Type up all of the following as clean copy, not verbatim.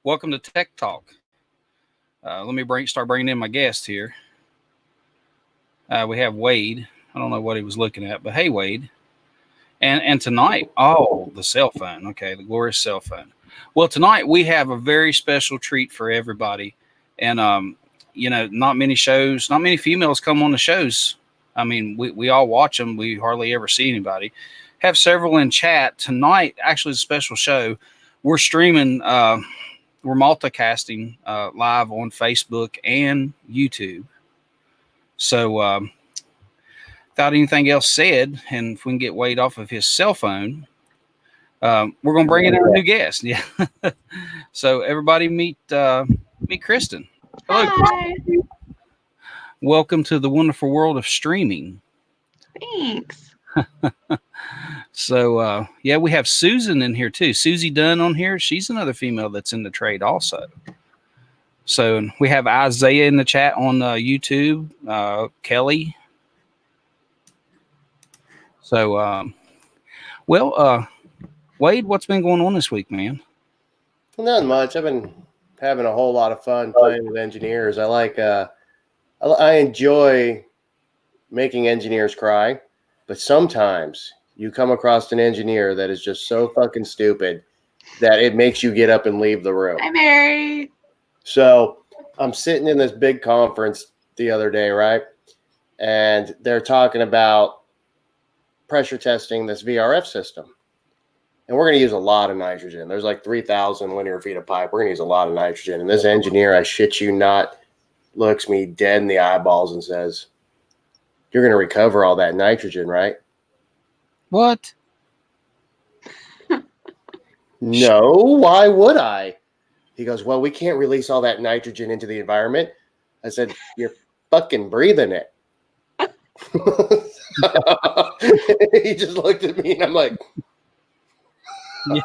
Welcome to Tech Talk. Let me start bringing in my guest here. We have Wade. I don't know what he was looking at, but hey, Wade. And tonight, the cell phone. Okay, the glorious cell phone. Well, tonight we have a very special treat for everybody. And, not many shows, not many females come on the shows. I mean, we all watch them. We hardly ever see anybody. Have several in chat. Tonight, actually, is a special show. We're streaming, we're multicasting live on Facebook and YouTube. So, without anything else said, and if we can get Wade off of his cell phone, we're going to bring in our new guest. Yeah. So everybody meet Kristin. Hello, Hi. Kristin. Welcome to the wonderful world of streaming. Thanks. So, we have Susan in here too. Susie Dunn on here. She's another female that's in the trade also. So we have Isaiah in the chat on YouTube, Kelly. So, Wade, what's been going on this week, man? Not much. I've been having a whole lot of fun playing with engineers. I enjoy making engineers cry, but sometimes you come across an engineer that is just so fucking stupid that it makes you get up and leave the room. Hi, Mary. So I'm sitting in this big conference the other day, right? And they're talking about pressure testing this VRF system. And we're going to use a lot of nitrogen. There's like 3,000 linear feet of pipe. We're going to use a lot of nitrogen. And this engineer, I shit you not, looks me dead in the eyeballs and says, "You're going to recover all that nitrogen, right?" What? No, why would I? He goes, "Well, we can't release all that nitrogen into the environment." I said, "You're fucking breathing it." He just looked at me and I'm like, yeah.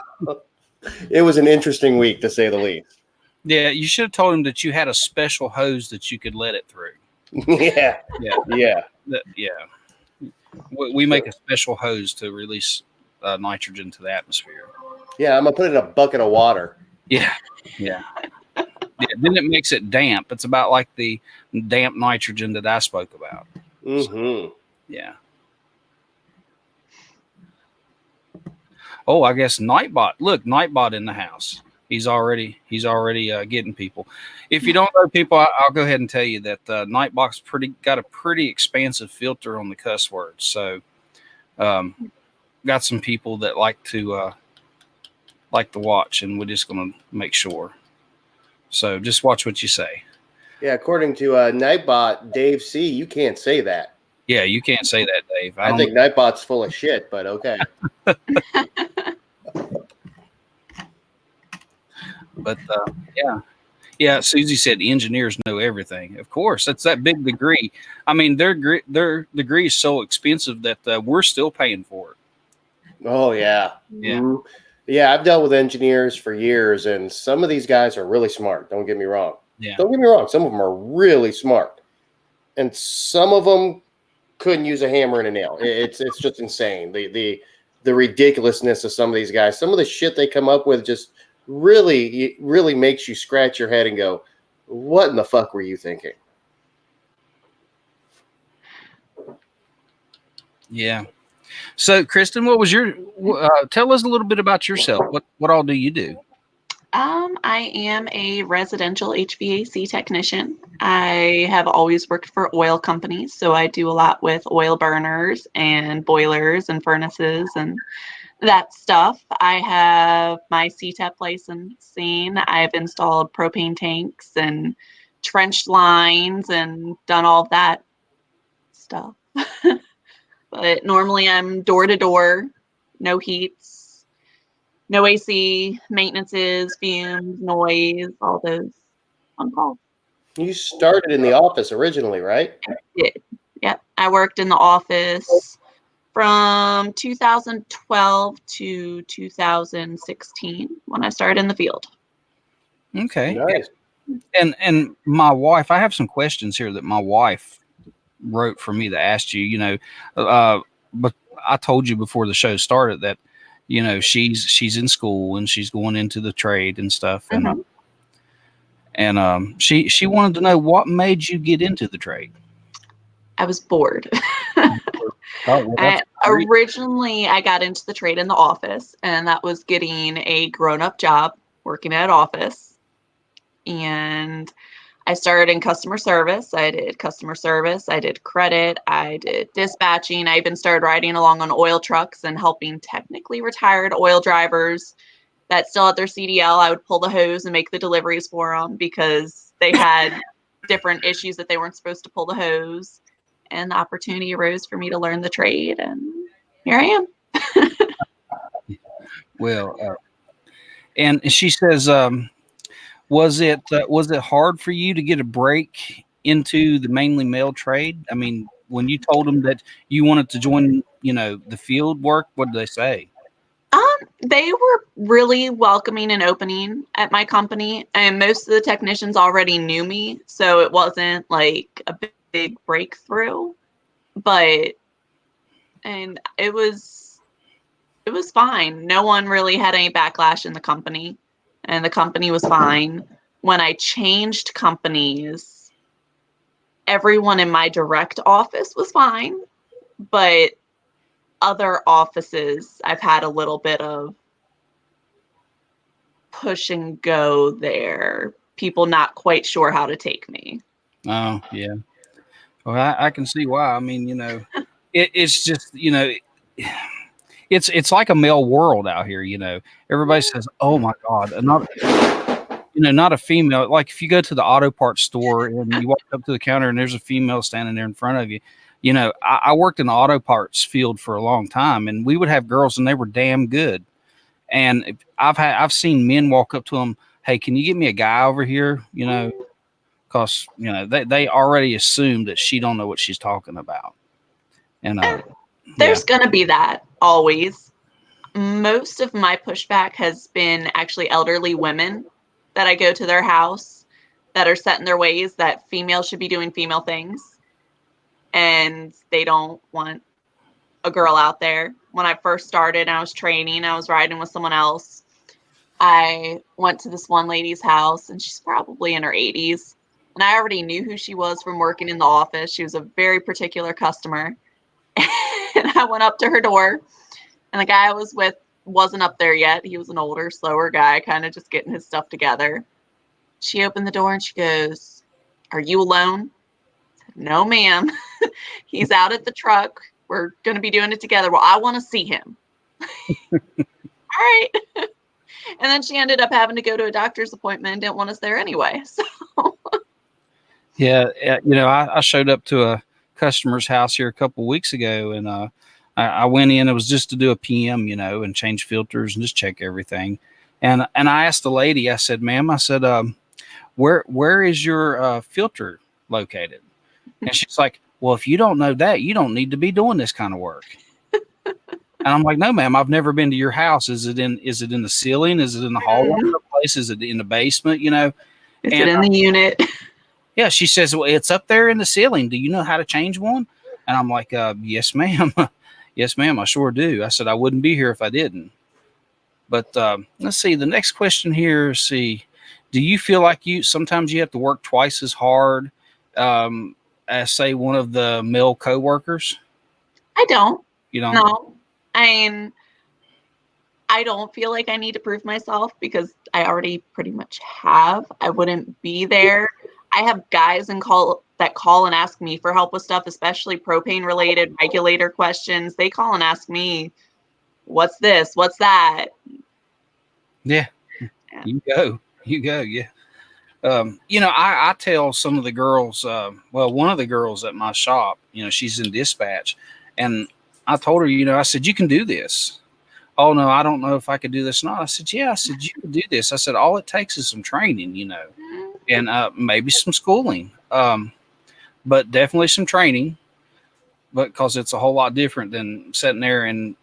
It was an interesting week to say the least. Yeah, you should have told him that you had a special hose that you could let it through. Yeah. We make a special hose to release nitrogen to the atmosphere. Yeah, I'm gonna put it in a bucket of water. Yeah. Then it makes it damp. It's about like the damp nitrogen that I spoke about. Mm-hmm. So, yeah. Oh, I guess Nightbot. Look, Nightbot in the house. He's already getting people. If you don't know people, I'll go ahead and tell you that Nightbot's got a pretty expansive filter on the cuss words. So, got some people that like to watch, and we're just gonna make sure. So, just watch what you say. Yeah, according to Nightbot, Dave C, you can't say that. Yeah, you can't say that, Dave. I think Nightbot's full of shit, but okay. But yeah. Susie said engineers know everything. Of course, that's that big degree. I mean, their degree is so expensive that we're still paying for it. Oh yeah, yeah. I've dealt with engineers for years, and some of these guys are really smart. Don't get me wrong. Yeah. Don't get me wrong. Some of them are really smart, and some of them couldn't use a hammer and a nail. It's just insane. The ridiculousness of some of these guys. Some of the shit they come up with just really makes you scratch your head and go, "What in the fuck were you thinking?" Yeah. So, Kristin, what was your? Tell us a little bit about yourself. What all do you do? I am a residential HVAC technician. I have always worked for oil companies, so I do a lot with oil burners and boilers and furnaces and that stuff. I have my CTEP licensing. I've installed propane tanks and trenched lines and done all that stuff. But normally I'm door to door, no heats, no AC, maintenances, fumes, noise, all those on call. You started in the office originally, right? I did. Yep. I worked in the office from 2012 to 2016 when I started in the field. Okay. Nice. And my wife, I have some questions here that my wife wrote for me to ask you, but I told you before the show started that, she's in school and she's going into the trade and stuff. And And she wanted to know what made you get into the trade. I was bored. Oh, well, that's great. Originally, I got into the trade in the office, and that was getting a grown-up job working at an office. And I started in customer service. I did customer service. I did credit. I did dispatching. I even started riding along on oil trucks and helping technically retired oil drivers that still had their CDL. I would pull the hose and make the deliveries for them because they had different issues that they weren't supposed to pull the hose. And the opportunity arose for me to learn the trade, and here I am. Well, and she says, was it hard for you to get a break into the mainly male trade? I mean, when you told them that you wanted to join, the field work, what did they say? They were really welcoming and opening at my company, and most of the technicians already knew me, so it wasn't like a big breakthrough. But and it was fine. No one really had any backlash in the company, and the company was fine. When I changed companies, everyone in my direct office was fine, but other offices I've had a little bit of push and go there. People not quite sure how to take me. Oh, yeah. Well, I can see why. I mean, it's just, it's like a male world out here. Everybody says, "Oh my God," and not a female. Like if you go to the auto parts store and you walk up to the counter and there's a female standing there in front of you. I worked in the auto parts field for a long time, and we would have girls, and they were damn good. And I've seen men walk up to them, "Hey, can you get me a guy over here?" Because they already assume that she don't know what she's talking about. And there's gonna be that always. Most of my pushback has been actually elderly women that I go to their house that are set in their ways that females should be doing female things, and they don't want a girl out there. When I first started, I was training, I was riding with someone else. I went to this one lady's house, and she's probably in her 80s. And I already knew who she was from working in the office. She was a very particular customer. And I went up to her door, and the guy I was with wasn't up there yet. He was an older, slower guy, kind of just getting his stuff together. She opened the door and she goes, "Are you alone?" I said, "No, ma'am." "He's out at the truck. We're going to be doing it together." "Well, I want to see him." All right. And then she ended up having to go to a doctor's appointment and didn't want us there anyway. So yeah, I showed up to a customer's house here a couple of weeks ago, and I went in. It was just to do a PM, and change filters and just check everything. And I asked the lady, I said, "Ma'am," I said, where is your filter located?" And she's like, "Well, if you don't know that, you don't need to be doing this kind of work." And I'm like, "No, ma'am, I've never been to your house. Is it in the ceiling? Is it in the hallway place? Is it in the basement? Is it in the unit? Yeah, she says, "Well, it's up there in the ceiling. Do you know how to change one?" And I'm like, "Yes, ma'am." "Yes, ma'am, I sure do." I said, "I wouldn't be here if I didn't." But let's see. The next question here. See, do you feel like sometimes you have to work twice as hard as, say, one of the male coworkers? I don't. You don't? No. I mean, I don't feel like I need to prove myself because I already pretty much have. I wouldn't be there. I have guys that call and ask me for help with stuff, especially propane related regulator questions. They call and ask me, "What's this? What's that?" Yeah. You go. Yeah. I tell some of the girls, one of the girls at my shop, she's in dispatch, and I told her, I said, "You can do this." "Oh, no, I don't know if I could do this or not." I said, "Yeah," I said, "You can do this." I said, "All it takes is some training, and maybe some schooling, but definitely some training, but because it's a whole lot different than sitting there and,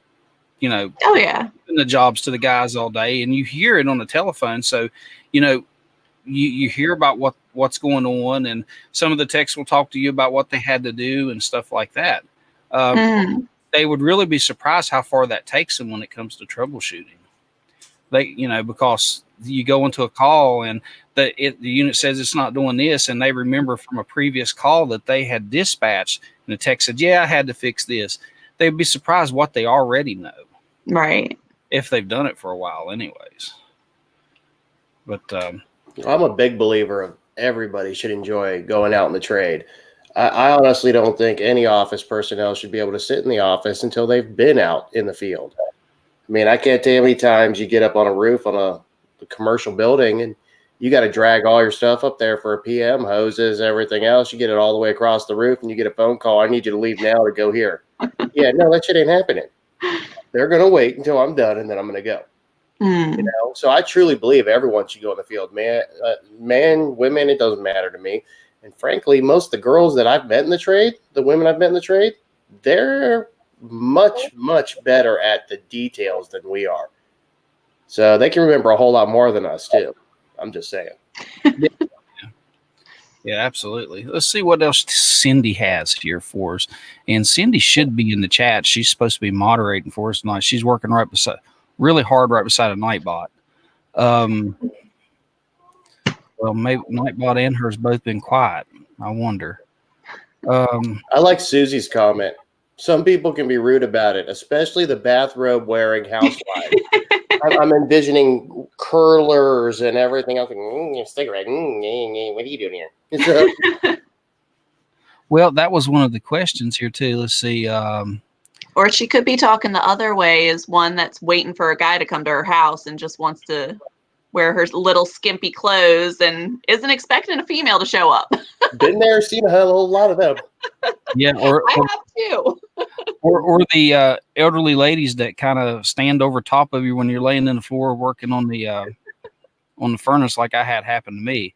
Oh yeah, doing the jobs to the guys all day, and you hear it on the telephone. So, you hear about what's going on, and some of the techs will talk to you about what they had to do and stuff like that. They would really be surprised how far that takes them when it comes to troubleshooting. Because you go into a call and the unit says it's not doing this, and they remember from a previous call that they had dispatched, and the tech said, "Yeah, I had to fix this." They'd be surprised what they already know, Right? if they've done it for a while, anyways. But I'm a big believer of everybody should enjoy going out in the trade. I honestly don't think any office personnel should be able to sit in the office until they've been out in the field. I mean, I can't tell you how many times you get up on a roof on a commercial building and you got to drag all your stuff up there for a PM, hoses, everything else. You get it all the way across the roof and you get a phone call. I need you to leave now to go here. Yeah, no, that shit ain't happening. They're going to wait until I'm done and then I'm going to go. You know, so I truly believe everyone should go in the field, man, women, it doesn't matter to me. And frankly, most of the girls that I've met in the trade, the women I've met in the trade, they're much, much better at the details than we are. So they can remember a whole lot more than us too. I'm just saying. Yeah, absolutely. Let's see what else Cindy has here for us. And Cindy should be in the chat. She's supposed to be moderating for us tonight. She's working really hard right beside a Nightbot. Well, maybe Nightbot and her's both been quiet. I wonder. I like Susie's comment. Some people can be rude about it, especially the bathrobe wearing housewives. I'm envisioning curlers and everything else. Cigarette. What are you doing here? Well, that was one of the questions here too. Let's see. Or she could be talking the other way, is one that's waiting for a guy to come to her house and just wants to wear her little skimpy clothes and isn't expecting a female to show up. Been there, seen a whole lot of them. Yeah, I have too. or the elderly ladies that kind of stand over top of you when you're laying in the floor working on the furnace, like I had happen to me.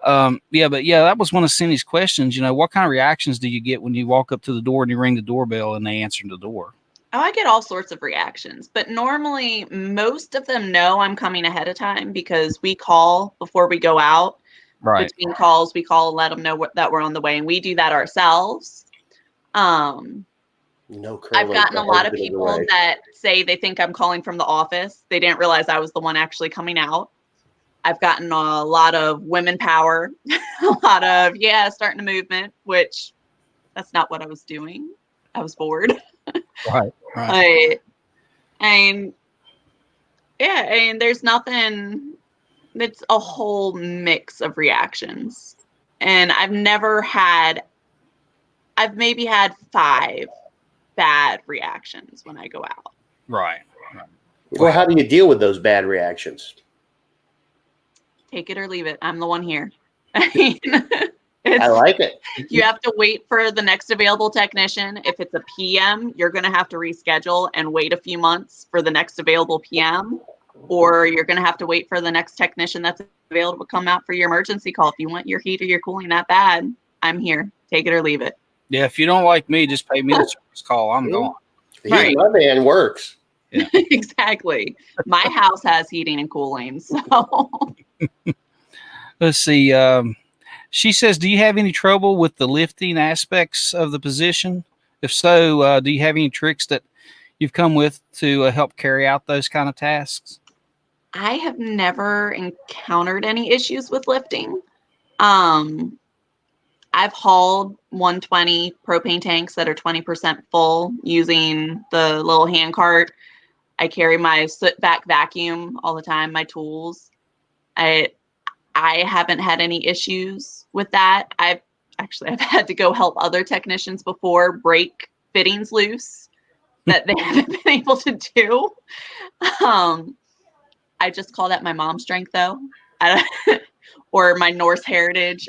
But that was one of Cindy's questions. You know, what kind of reactions do you get when you walk up to the door and you ring the doorbell and they answer the door? Oh, I get all sorts of reactions, but normally most of them know I'm coming ahead of time because we call before we go out. Right. Between calls, we call and let them know that we're on the way, and we do that ourselves. I've gotten a lot of people that say they think I'm calling from the office. They didn't realize I was the one actually coming out. I've gotten a lot of women power, a lot of, starting a movement, which that's not what I was doing. I was bored. Right. And there's nothing, it's a whole mix of reactions. And I've maybe had 5 bad reactions when I go out. Right. Well, how do you deal with those bad reactions? Take it or leave it. I'm the one here. I like it. You have to wait for the next available technician. If it's a PM, you're going to have to reschedule and wait a few months for the next available PM, or you're going to have to wait for the next technician that's available to come out for your emergency call. If you want your heat or your cooling that bad, I'm here. Take it or leave it. Yeah, if you don't like me, just pay me the service call. I'm gone. Right. My man works. Yeah. Exactly. My house has heating and cooling. So let's see. She says, do you have any trouble with the lifting aspects of the position? If so, do you have any tricks that you've come with to help carry out those kind of tasks? I have never encountered any issues with lifting. I've hauled 120 propane tanks that are 20% full using the little hand cart. I carry my soot vac vacuum all the time, my tools. I haven't had any issues with that. I've had to go help other technicians before break fittings loose that they haven't been able to do. I just call that my mom strength though, or my Norse heritage.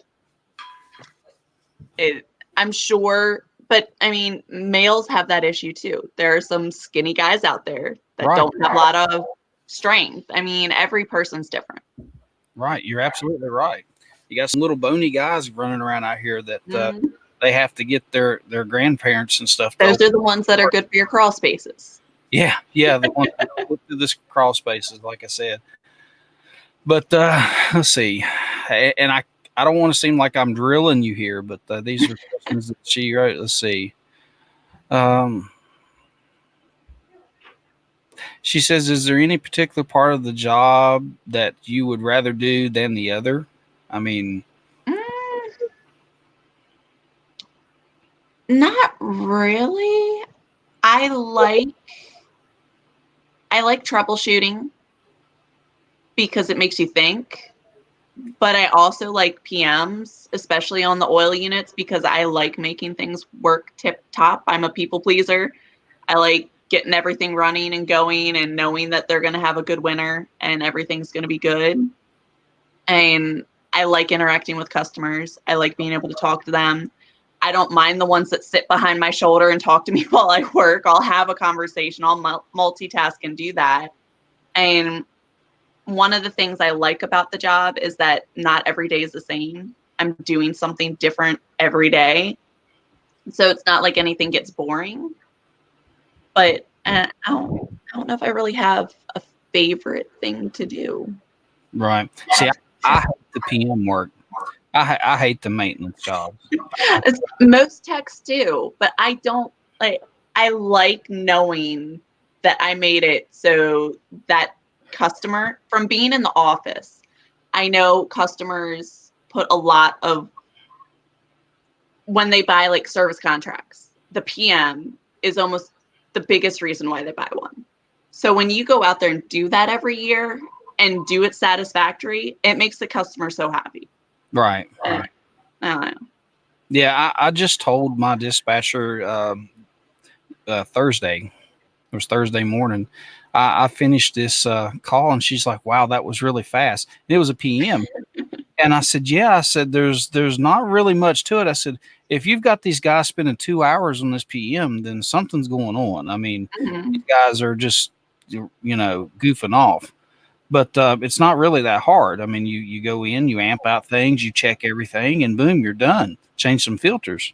I'm sure, but I mean, males have that issue too. There are some skinny guys out there that don't have a lot of strength. I mean, every person's different. Right. You're absolutely right. You got some little bony guys running around out here that they have to get their grandparents and stuff. Those are the ones that are good for your crawl spaces. Yeah. The ones that go through this crawl spaces, like I said. But let's see. And I don't want to seem like I'm drilling you here, but these are questions that she wrote. Let's see. She says, is there any particular part of the job that you would rather do than the other? I mean, not really. I like troubleshooting because it makes you think. But I also like PMs, especially on the oil units, because I like making things work tip top. I'm a people pleaser. I like getting everything running and going and knowing that they're going to have a good winter and everything's going to be good. And I like interacting with customers. I like being able to talk to them. I don't mind the ones that sit behind my shoulder and talk to me while I work. I'll have a conversation. I'll multitask and do that. And one of the things I like about the job is that not every day is the same. I'm doing something different every day. So it's not like anything gets boring. But I don't know if I really have a favorite thing to do. right. See, I hate the PM work. I hate the maintenance job. Most techs do, but I don't like. I like knowing that I made it so that customer, from being in the office, I know customers put a lot of, when they buy like service contracts, the PM is almost the biggest reason why they buy one. So when you go out there and do that every year and do it satisfactory, it makes the customer so happy. Right. I don't know. Yeah, I just told my dispatcher Thursday. It was Thursday morning. I finished this call, and she's like, "Wow, that was really fast." And it was a PM, and I said, "Yeah." I said, "There's not really much to it." I said, "If you've got these guys spending 2 hours on this PM, then something's going on. I mean, these guys are just goofing off." But it's not really that hard. I mean, you go in, you amp out things, you check everything, and boom, you're done. Change some filters.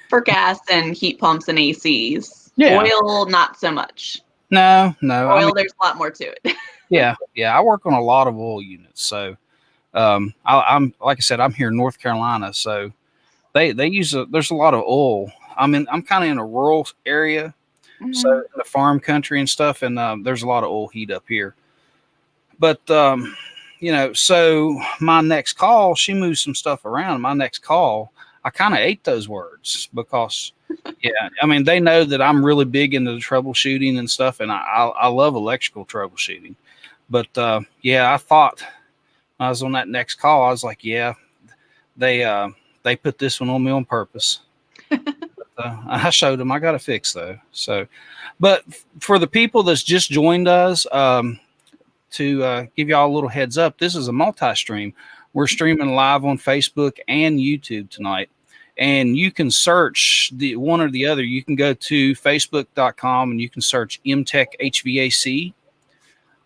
For gas and heat pumps and ACs. Yeah. Oil, not so much. No. Oil, there's a lot more to it. Yeah. I work on a lot of oil units. So I'm like I said, I'm here in North Carolina. So they use there's a lot of oil. I'm kind of in a rural area, so in the farm country and stuff, and there's a lot of oil heat up here. But, so my next call, she moved some stuff around. My next call, I kind of ate those words because, I mean, they know that I'm really big into the troubleshooting and stuff, and I love electrical troubleshooting. But, I thought when I was on that next call, I was like, yeah, they put this one on me on purpose. I showed them I got to fix though. So, but for the people that's just joined us, to give y'all a little heads up, this is a multi-stream. We're streaming live on Facebook and YouTube tonight. And you can search the one or the other. You can go to facebook.com and you can search MTech HVAC,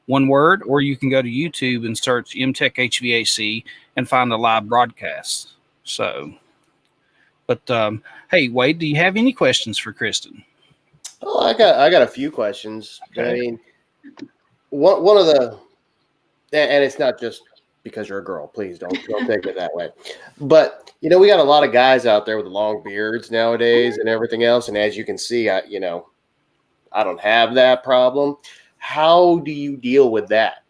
one word, or you can go to YouTube and search MTech HVAC and find the live broadcast. So, but hey, Wade, do you have any questions for Kristin? Oh, I got a few questions. Okay. I mean, one of the, and it's not just because you're a girl. Please don't take it that way. But we got a lot of guys out there with long beards nowadays and everything else. And as you can see, I don't have that problem. How do you deal with that?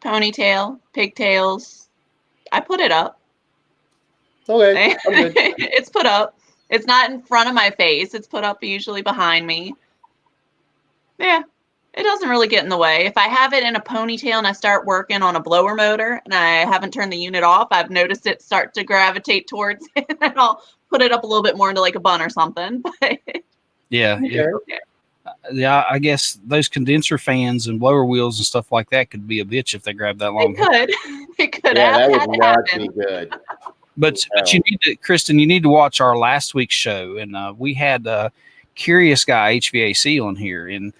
Ponytail, pigtails. I put it up. Okay, I'm good. It's put up. It's not in front of my face. It's put up usually behind me. Yeah, it doesn't really get in the way. If I have it in a ponytail and I start working on a blower motor and I haven't turned the unit off, I've noticed it start to gravitate towards it, and I'll put it up a little bit more into like a bun or something. Yeah. Yeah, I guess those condenser fans and blower wheels and stuff like that could be a bitch if they grab that long. It could. Yeah, that would not happen. be good. But you need to, Kristin, you need to watch our last week's show, and we had Curious Guy HVAC on here, and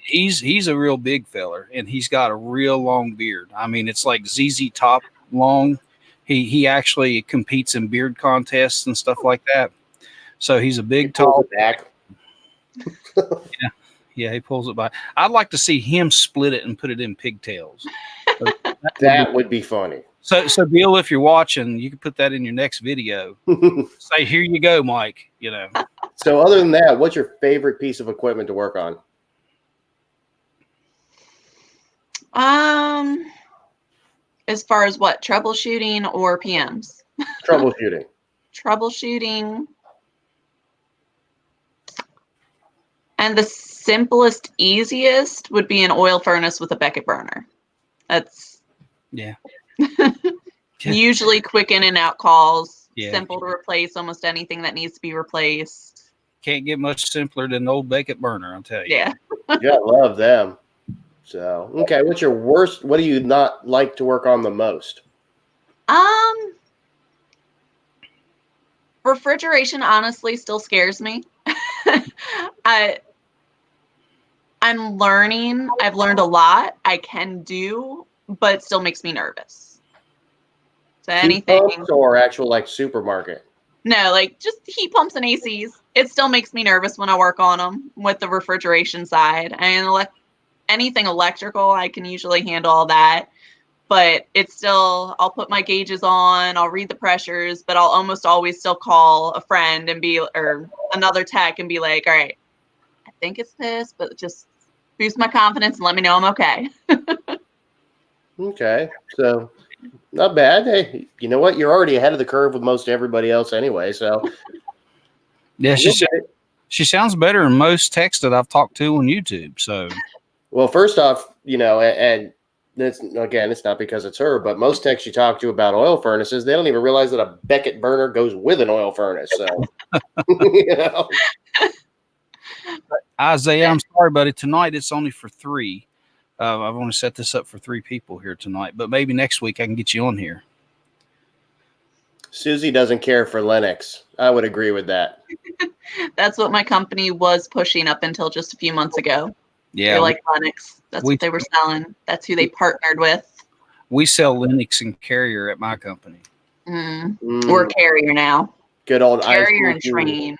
he's a real big feller, and he's got a real long beard. I mean, it's like ZZ Top long. He actually competes in beard contests and stuff like that. So he's a big, tall back. Yeah, he pulls it by. I'd like to see him split it and put it in pigtails. That would be funny. So Bill, if you're watching, you can put that in your next video. Say, here you go, Mike. So other than that, what's your favorite piece of equipment to work on? As far as what, troubleshooting or PMs? Troubleshooting. Troubleshooting. And the simplest, easiest would be an oil furnace with a Beckett burner. That's Yeah. usually quick in and out calls. Yeah. Simple to replace almost anything that needs to be replaced. Can't get much simpler than the old Beckett burner, I'll tell you. Yeah. Yeah, I love them. So, okay, what's your worst? What do you not like to work on the most? Refrigeration honestly still scares me. I'm learning. I've learned a lot. I can do, but it still makes me nervous. So Heat anything. pumps or actual like supermarket? No, like just heat pumps and ACs. It still makes me nervous when I work on them with the refrigeration side. And anything electrical, I can usually handle all that. But it's still, I'll put my gauges on, I'll read the pressures, but I'll almost always still call a friend or another tech and be like, all right, I think it's this, but just boost my confidence and let me know I'm okay. Okay, so not bad. Hey, you know what? You're already ahead of the curve with most everybody else anyway. So Yeah, she sounds better than most techs that I've talked to on YouTube. So, well, first off, and it's again, it's not because it's her, but most techs you talk to about oil furnaces, they don't even realize that a Beckett burner goes with an oil furnace. So, Isaiah, I'm sorry, buddy. Tonight it's only for 3. I've only set this up for 3 people here tonight, but maybe next week I can get you on here. Susie doesn't care for Linux. I would agree with that. That's what my company was pushing up until just a few months ago. Yeah, they like Linux. That's what they were selling. That's who they partnered with. We sell Linux and Carrier at my company. We're Carrier now. Good old Carrier and Train.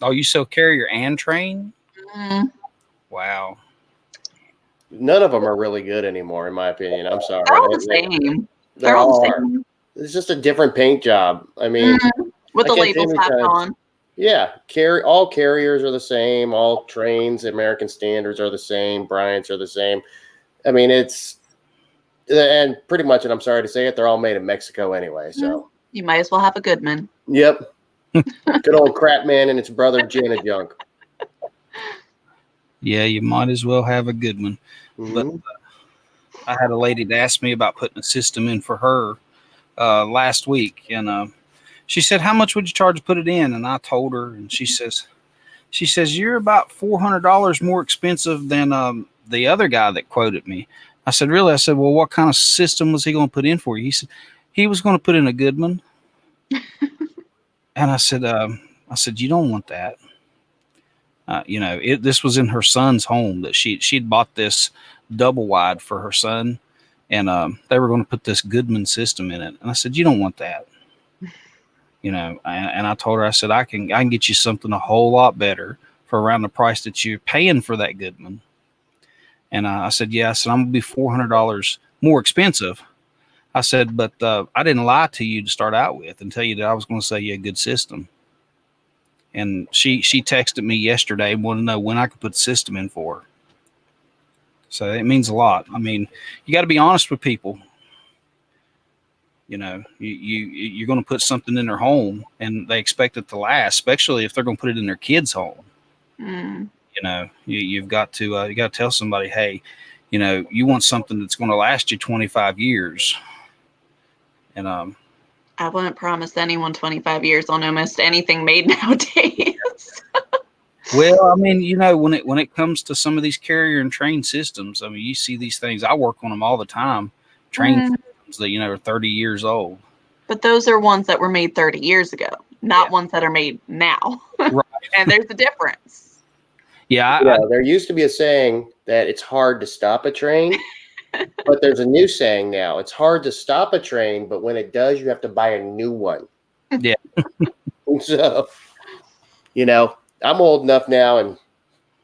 Oh, you sell Carrier and Train? Mm-hmm. Wow. None of them are really good anymore, in my opinion. I'm sorry. They're all the same. They're all the same. It's just a different paint job. I mean, with the label slapped on. Yeah, all Carriers are the same. All Trains, American Standards are the same. Bryant's are the same. I mean, and pretty much, and I'm sorry to say it, they're all made in Mexico anyway. So you might as well have a Goodman. Yep. Good old crap man and its brother Jenna Junk. Yeah, you might as well have a good one. Mm-hmm. But I had a lady that asked me about putting a system in for her last week, and she said, "How much would you charge to put it in?" And I told her, and she says, "You're about $400 more expensive than the other guy that quoted me." I said, "Really?" I said, "Well, what kind of system was he going to put in for you?" He said, "He was going to put in a Goodman." And I said, "You don't want that." This was in her son's home that she'd bought this double wide for her son, and they were going to put this Goodman system in it. And I said, "You don't want that." And I told her, I said, I can get you something a whole lot better for around the price that you're paying for that Goodman. And I said, "Yeah," I said, "I'm going to be $400 more expensive." I said, "But I didn't lie to you to start out with and tell you that I was going to sell you a good system." And she texted me yesterday and wanted to know when I could put the system in for her. So it means a lot. I mean, you got to be honest with people. You're going to put something in their home and they expect it to last, especially if they're going to put it in their kid's home. You've got to tell somebody, hey, you want something that's going to last you 25 years. And I wouldn't promise anyone 25 years on almost anything made nowadays. Well, I mean, when it comes to some of these Carrier and Train systems, I mean, you see these things. I work on them all the time. Train systems that are 30 years old. But those are ones that were made 30 years ago, not ones that are made now. Right. And there's a difference. Yeah, there used to be a saying that it's hard to stop a train, but there's a new saying now. It's hard to stop a train, but when it does, you have to buy a new one. Yeah. So, I'm old enough now, and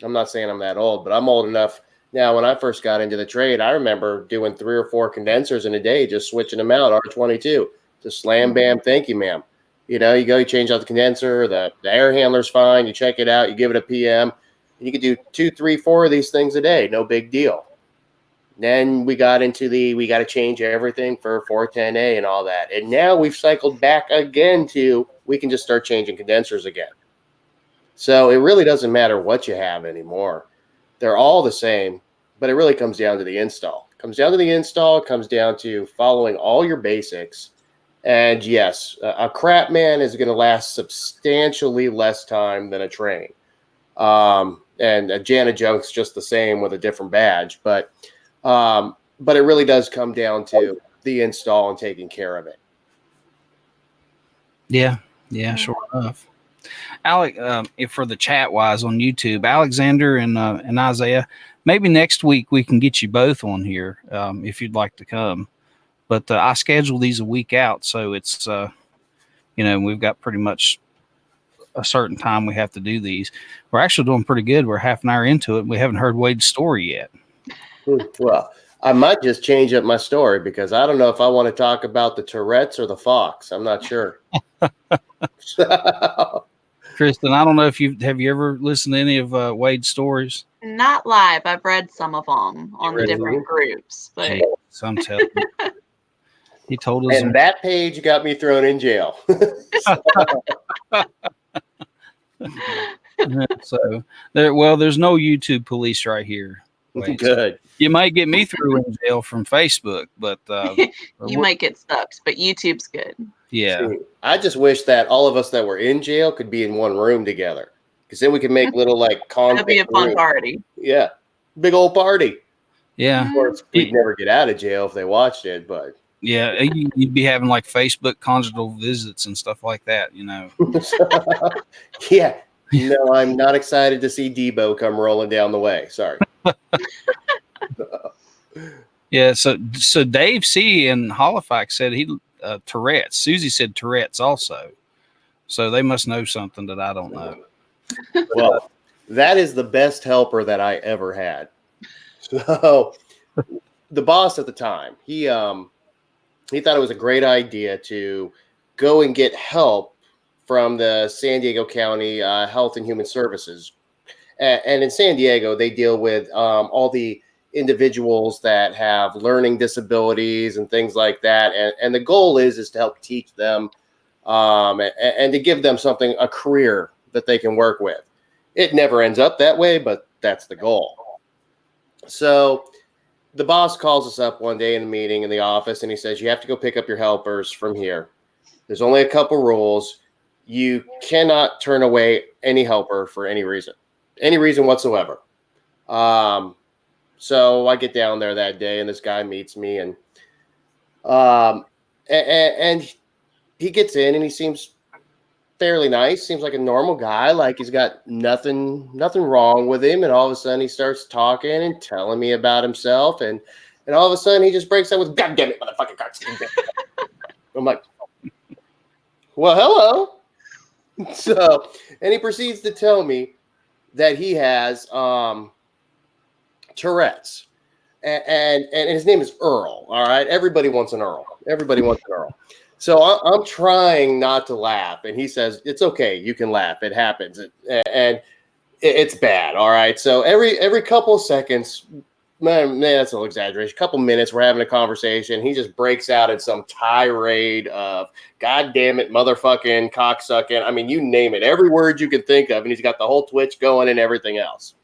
I'm not saying I'm that old, but I'm old enough now. When I first got into the trade, I remember doing 3 or 4 condensers in a day, just switching them out, R22, just slam, bam, thank you, ma'am. You go, you change out the condenser, the air handler's fine, you check it out, you give it a PM, and you could do 2, 3, 4 of these things a day, no big deal. Then we got into we got to change everything for 410A and all that. And now we've cycled back again to we can just start changing condensers again. So it really doesn't matter what you have anymore. They're all the same, but it really comes down to the install. It comes down to the install. It comes down to following all your basics. And yes, a crap man is going to last substantially less time than a train. And a Jan adjunct's just the same with a different badge. But it really does come down to the install and taking care of it. Yeah, sure enough. Alec, if for the chat wise on YouTube, Alexander and Isaiah, maybe next week we can get you both on here if you'd like to come. But I schedule these a week out, so it's we've got pretty much a certain time we have to do these. We're actually doing pretty good. We're half an hour into it. And we haven't heard Wade's story yet. Well, I might just change up my story because I don't know if I want to talk about the Tourette's or the Fox. I'm not sure. Kristin, I don't know if have you ever listened to any of Wade's stories? Not live. I've read some of them on the different groups, but I'm telling you. He told us. And that page got me thrown in jail. So there's no YouTube police right here. Wade. Good. You might get me through in jail from Facebook, but you might get stuck, but YouTube's good. Yeah. See, I just wish that all of us that were in jail could be in one room together, because then we could make little That'd be a fun party. Yeah, big old party. Yeah. Of course, we'd never get out of jail if they watched it, but yeah, you'd be having like Facebook conjugal visits and stuff like that, Yeah. No, I'm not excited to see Debo come rolling down the way. Sorry. Yeah. So Dave C. in Halifax said he Tourette's. Susie said Tourette's also. So they must know something that I don't know. Well, that is the best helper that I ever had. So the boss at the time, he thought it was a great idea to go and get help from the San Diego County Health and Human Services. And in San Diego, they deal with all the individuals that have learning disabilities and things like that. And the goal is to help teach them and to give them a career that they can work with. It never ends up that way, but that's the goal. So the boss calls us up one day in a meeting in the office, and he says, you have to go pick up your helpers from here. There's only a couple rules. You cannot turn away any helper for any reason whatsoever. So I get down there that day, and this guy meets me, and he gets in, and he seems fairly nice. Seems like a normal guy, like he's got nothing wrong with him. And all of a sudden, he starts talking and telling me about himself, and all of a sudden, he just breaks out with, "God damn it, motherfucking cocks!" I'm like, "Well, hello." So, and he proceeds to tell me that he has Tourette's, and his name is Earl. All right, everybody wants an Earl. So I'm trying not to laugh, and he says, "It's okay, you can laugh. It happens, and it's bad." All right. So every couple of seconds, man, that's a little exaggeration. A couple minutes, we're having a conversation. He just breaks out in some tirade of "God damn it, motherfucking cocksucking." I mean, you name it, every word you can think of, and he's got the whole Twitch going and everything else.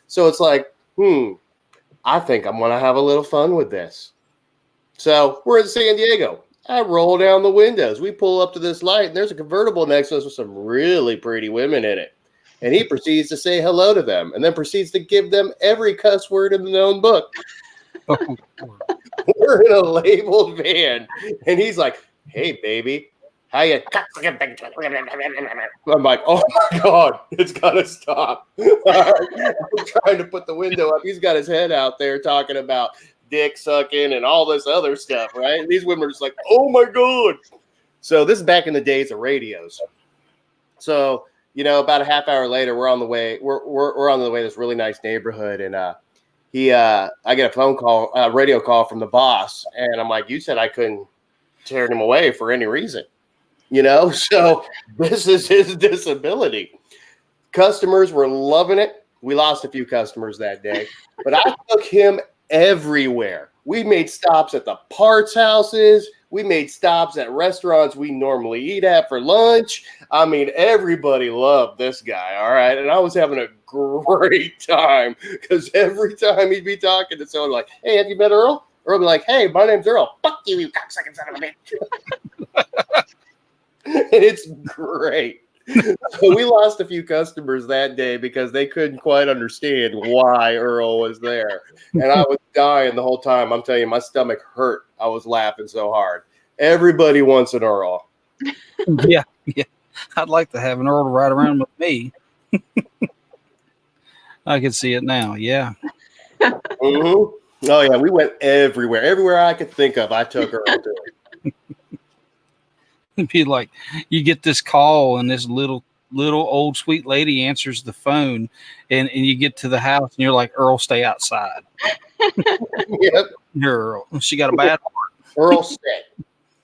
So it's like, I think I'm gonna have a little fun with this. So we're in San Diego. I roll down the windows. We pull up to this light, and there's a convertible next to us with some really pretty women in it. And he proceeds to say hello to them, and then proceeds to give them every cuss word in the known book. We're in a labeled van, and he's like, "Hey, baby, how you?" I'm like, "Oh my God, it's gotta stop." I'm trying to put the window up. He's got his head out there talking about dick sucking and all this other stuff, right? And these women are just like, "Oh my God." So this is back in the days of radios. So, about a half hour later, we're on the way. We're on the way to this really nice neighborhood, and I get a radio call from the boss, and I'm like, "You said I couldn't turn him away for any reason, So this is his disability." Customers were loving it. We lost a few customers that day, but I took him everywhere. We made stops at the parts houses. We made stops at restaurants we normally eat at for lunch. I mean, everybody loved this guy, all right? And I was having a great time because every time he'd be talking to someone like, hey, have you met Earl? Earl would be like, hey, my name's Earl. Fuck you, you cocksucking son of a bitch. And it's great. So we lost a few customers that day because they couldn't quite understand why Earl was there. And I was dying the whole time. I'm telling you, my stomach hurt. I was laughing so hard. Everybody wants an Earl. Yeah. I'd like to have an Earl to ride around with me. I can see it now. Yeah. Mm-hmm. Oh, yeah. We went everywhere. Everywhere I could think of, I took Earl to. It'd be like you get this call and this little old sweet lady answers the phone and you get to the house and you're like, Earl, stay outside. Yep. You're Earl. She got a bad heart. Earl stay.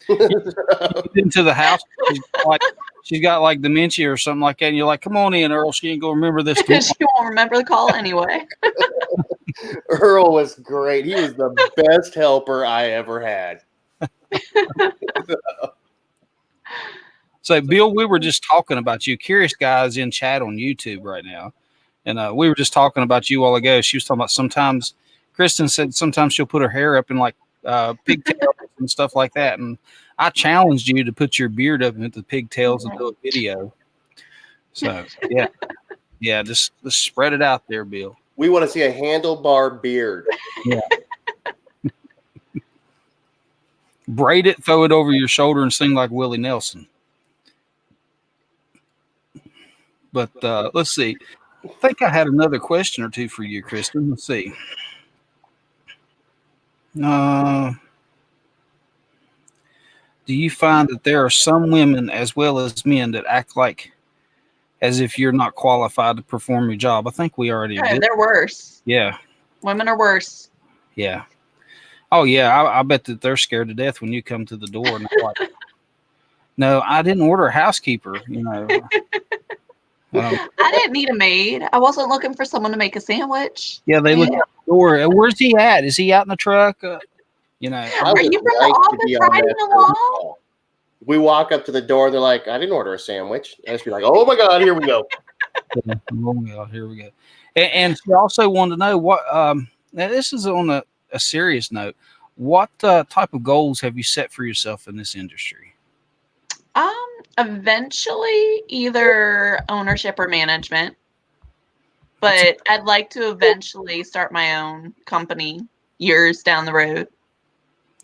You get into the house, she's got like dementia or something like that, and you're like, come on in, Earl. She ain't gonna remember this. She won't remember the call anyway. Earl was great. He was the best helper I ever had. So, Bill, we were just talking about you. Curious Guy's in chat on YouTube right now. And we were just talking about you a while ago. She was talking about sometimes, Kristin said sometimes she'll put her hair up in like pigtails and stuff like that. And I challenged you to put your beard up into pigtails and do a video. So, yeah. Yeah, just spread it out there, Bill. We want to see a handlebar beard. Yeah. Braid it, throw it over your shoulder, and sing like Willie Nelson. But let's see. I think I had another question or two for you, Kristin. Let's see. Do you find that there are some women as well as men that act like as if you're not qualified to perform your job? I think we already did. They're worse. Yeah. Women are worse. Yeah. Oh, yeah. I bet that they're scared to death when you come to the door and they're like, no, I didn't order a housekeeper, you know. I didn't need a maid. I wasn't looking for someone to make a sandwich. Yeah, they look at the door. Where's he at? Is he out in the truck? You know. Are you from the office riding along? We walk up to the door. They're like, I didn't order a sandwich. I just be like, oh, my God, here we go. Oh, my God, here we go. And she also wanted to know what now this is on a serious note. What type of goals have you set for yourself in this industry? Eventually either ownership or management, but I'd like to eventually start my own company years down the road.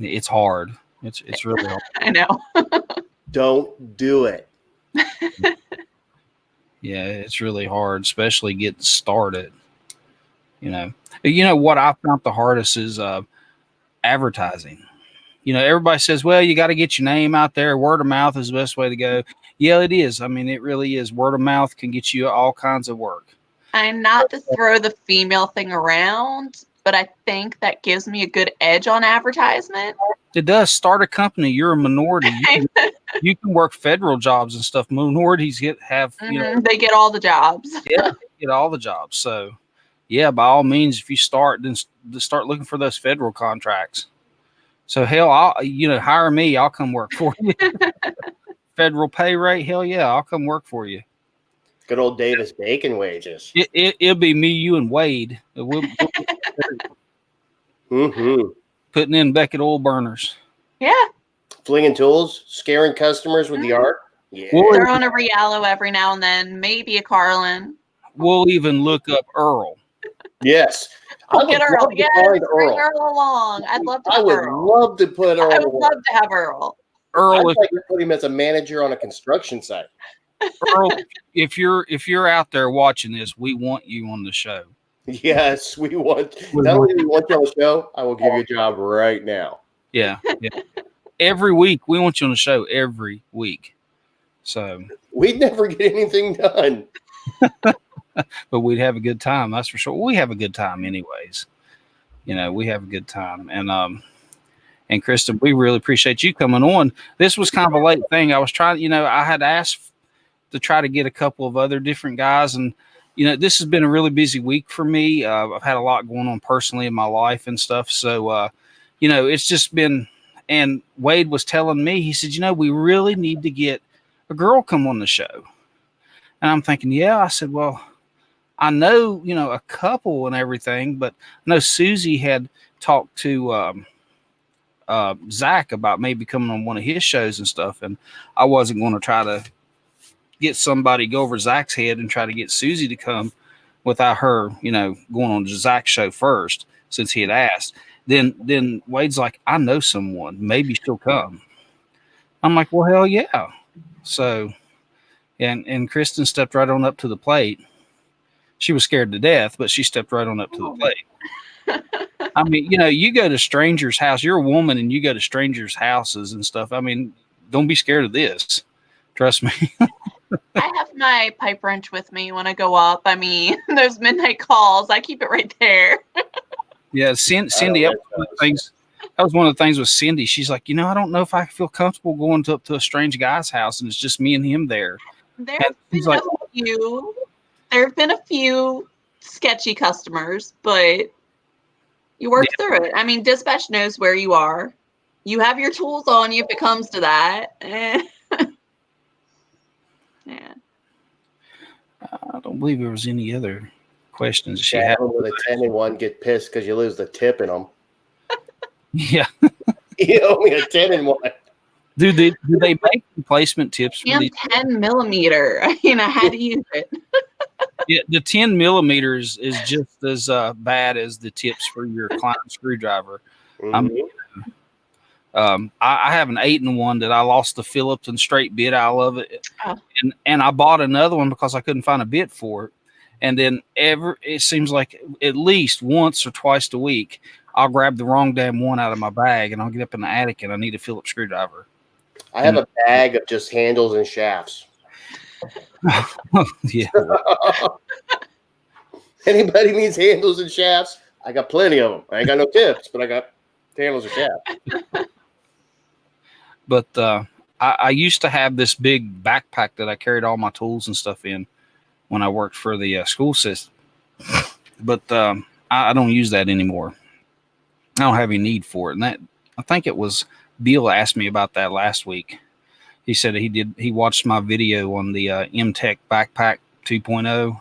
It's hard. It's really hard. I know. Don't do it. Yeah, it's really hard, especially getting started. You know what I found the hardest is advertising. You know, everybody says, well, you got to get your name out there. Word of mouth is the best way to go. Yeah, it is. I mean, it really is. Word of mouth can get you all kinds of work. I'm not to throw the female thing around, but I think that gives me a good edge on advertisement. It does. Start a company. You're a minority. You can work federal jobs and stuff. Minorities have, you know. They get all the jobs. Yeah, get all the jobs. So, yeah, by all means, if you start, then start looking for those federal contracts. So hell, hire me. I'll come work for you. Federal pay rate, hell yeah, I'll come work for you. Good old Davis Bacon wages. It'll be me, you, and Wade. We'll putting in Beckett oil burners. Yeah. Flinging tools, scaring customers with the art. Yeah. They're on a Riallo every now and then, maybe a Carlin. We'll even look up Earl. Yes. I'll get Earl. Yes, bring Earl along. I'd love to have Earl. I would love to put Earl. I would love to have Earl. Earl, I'd like to put him as a manager on a construction site. Earl, if you're out there watching this, we want you on the show. Yes, we want. Not only do we want you on the show, I will give you a job right now. Yeah. Every week we want you on the show. Every week. So we'd never get anything done. But we'd have a good time, that's for sure. We have a good time anyways. You know, we have a good time. And Kristin, we really appreciate you coming on. This was kind of a late thing. I was trying, I had asked to try to get a couple of other different guys, and this has been a really busy week for me. I've had a lot going on personally in my life and stuff. So, it's just been, and Wade was telling me, he said, we really need to get a girl come on the show. And I'm thinking, yeah, I said, well, I know, a couple and everything, but I know Susie had talked to Zach about maybe coming on one of his shows and stuff. And I wasn't going to try to get somebody go over Zach's head and try to get Susie to come without her, going on Zach's show first, since he had asked. Then Wade's like, I know someone, maybe she'll come. I'm like, well, hell yeah. So, and Kristin stepped right on up to the plate. She was scared to death, but she stepped right on up to the plate. I mean, you go to strangers' house. You're a woman, and you go to strangers' houses and stuff. I mean, don't be scared of this. Trust me. I have my pipe wrench with me when I go up. I mean, those midnight calls, I keep it right there. Yeah, Cindy. That was one of the things with Cindy. She's like, I don't know if I feel comfortable going up to a strange guy's house, and it's just me and him there. There have been a few sketchy customers, but you work through it. I mean, dispatch knows where you are. You have your tools on you if it comes to that. Yeah. I don't believe there was any other questions she had. had. With a 10 and 1 get pissed because you lose the tip in them. Yeah. You owe me a 10 and 1. Do they make replacement tips for these? 10 millimeter. I had to use it. Yeah, the 10 millimeters is just as bad as the tips for your client screwdriver. Mm-hmm. I have an 8-in-1 that I lost the Phillips and straight bit out of it, and I bought another one because I couldn't find a bit for it. And then it seems like at least once or twice a week, I'll grab the wrong damn one out of my bag, and I'll get up in the attic and I need a Phillips screwdriver. I have a bag of just handles and shafts. Yeah. Anybody needs handles and shafts? I got plenty of them. I ain't got no tips, but I got handles and shafts. But I used to have this big backpack that I carried all my tools and stuff in when I worked for the school system. But I don't use that anymore. I don't have any need for it. And that, I think it was Bill asked me about that last week. He said he watched my video on the M-Tech Backpack 2.0.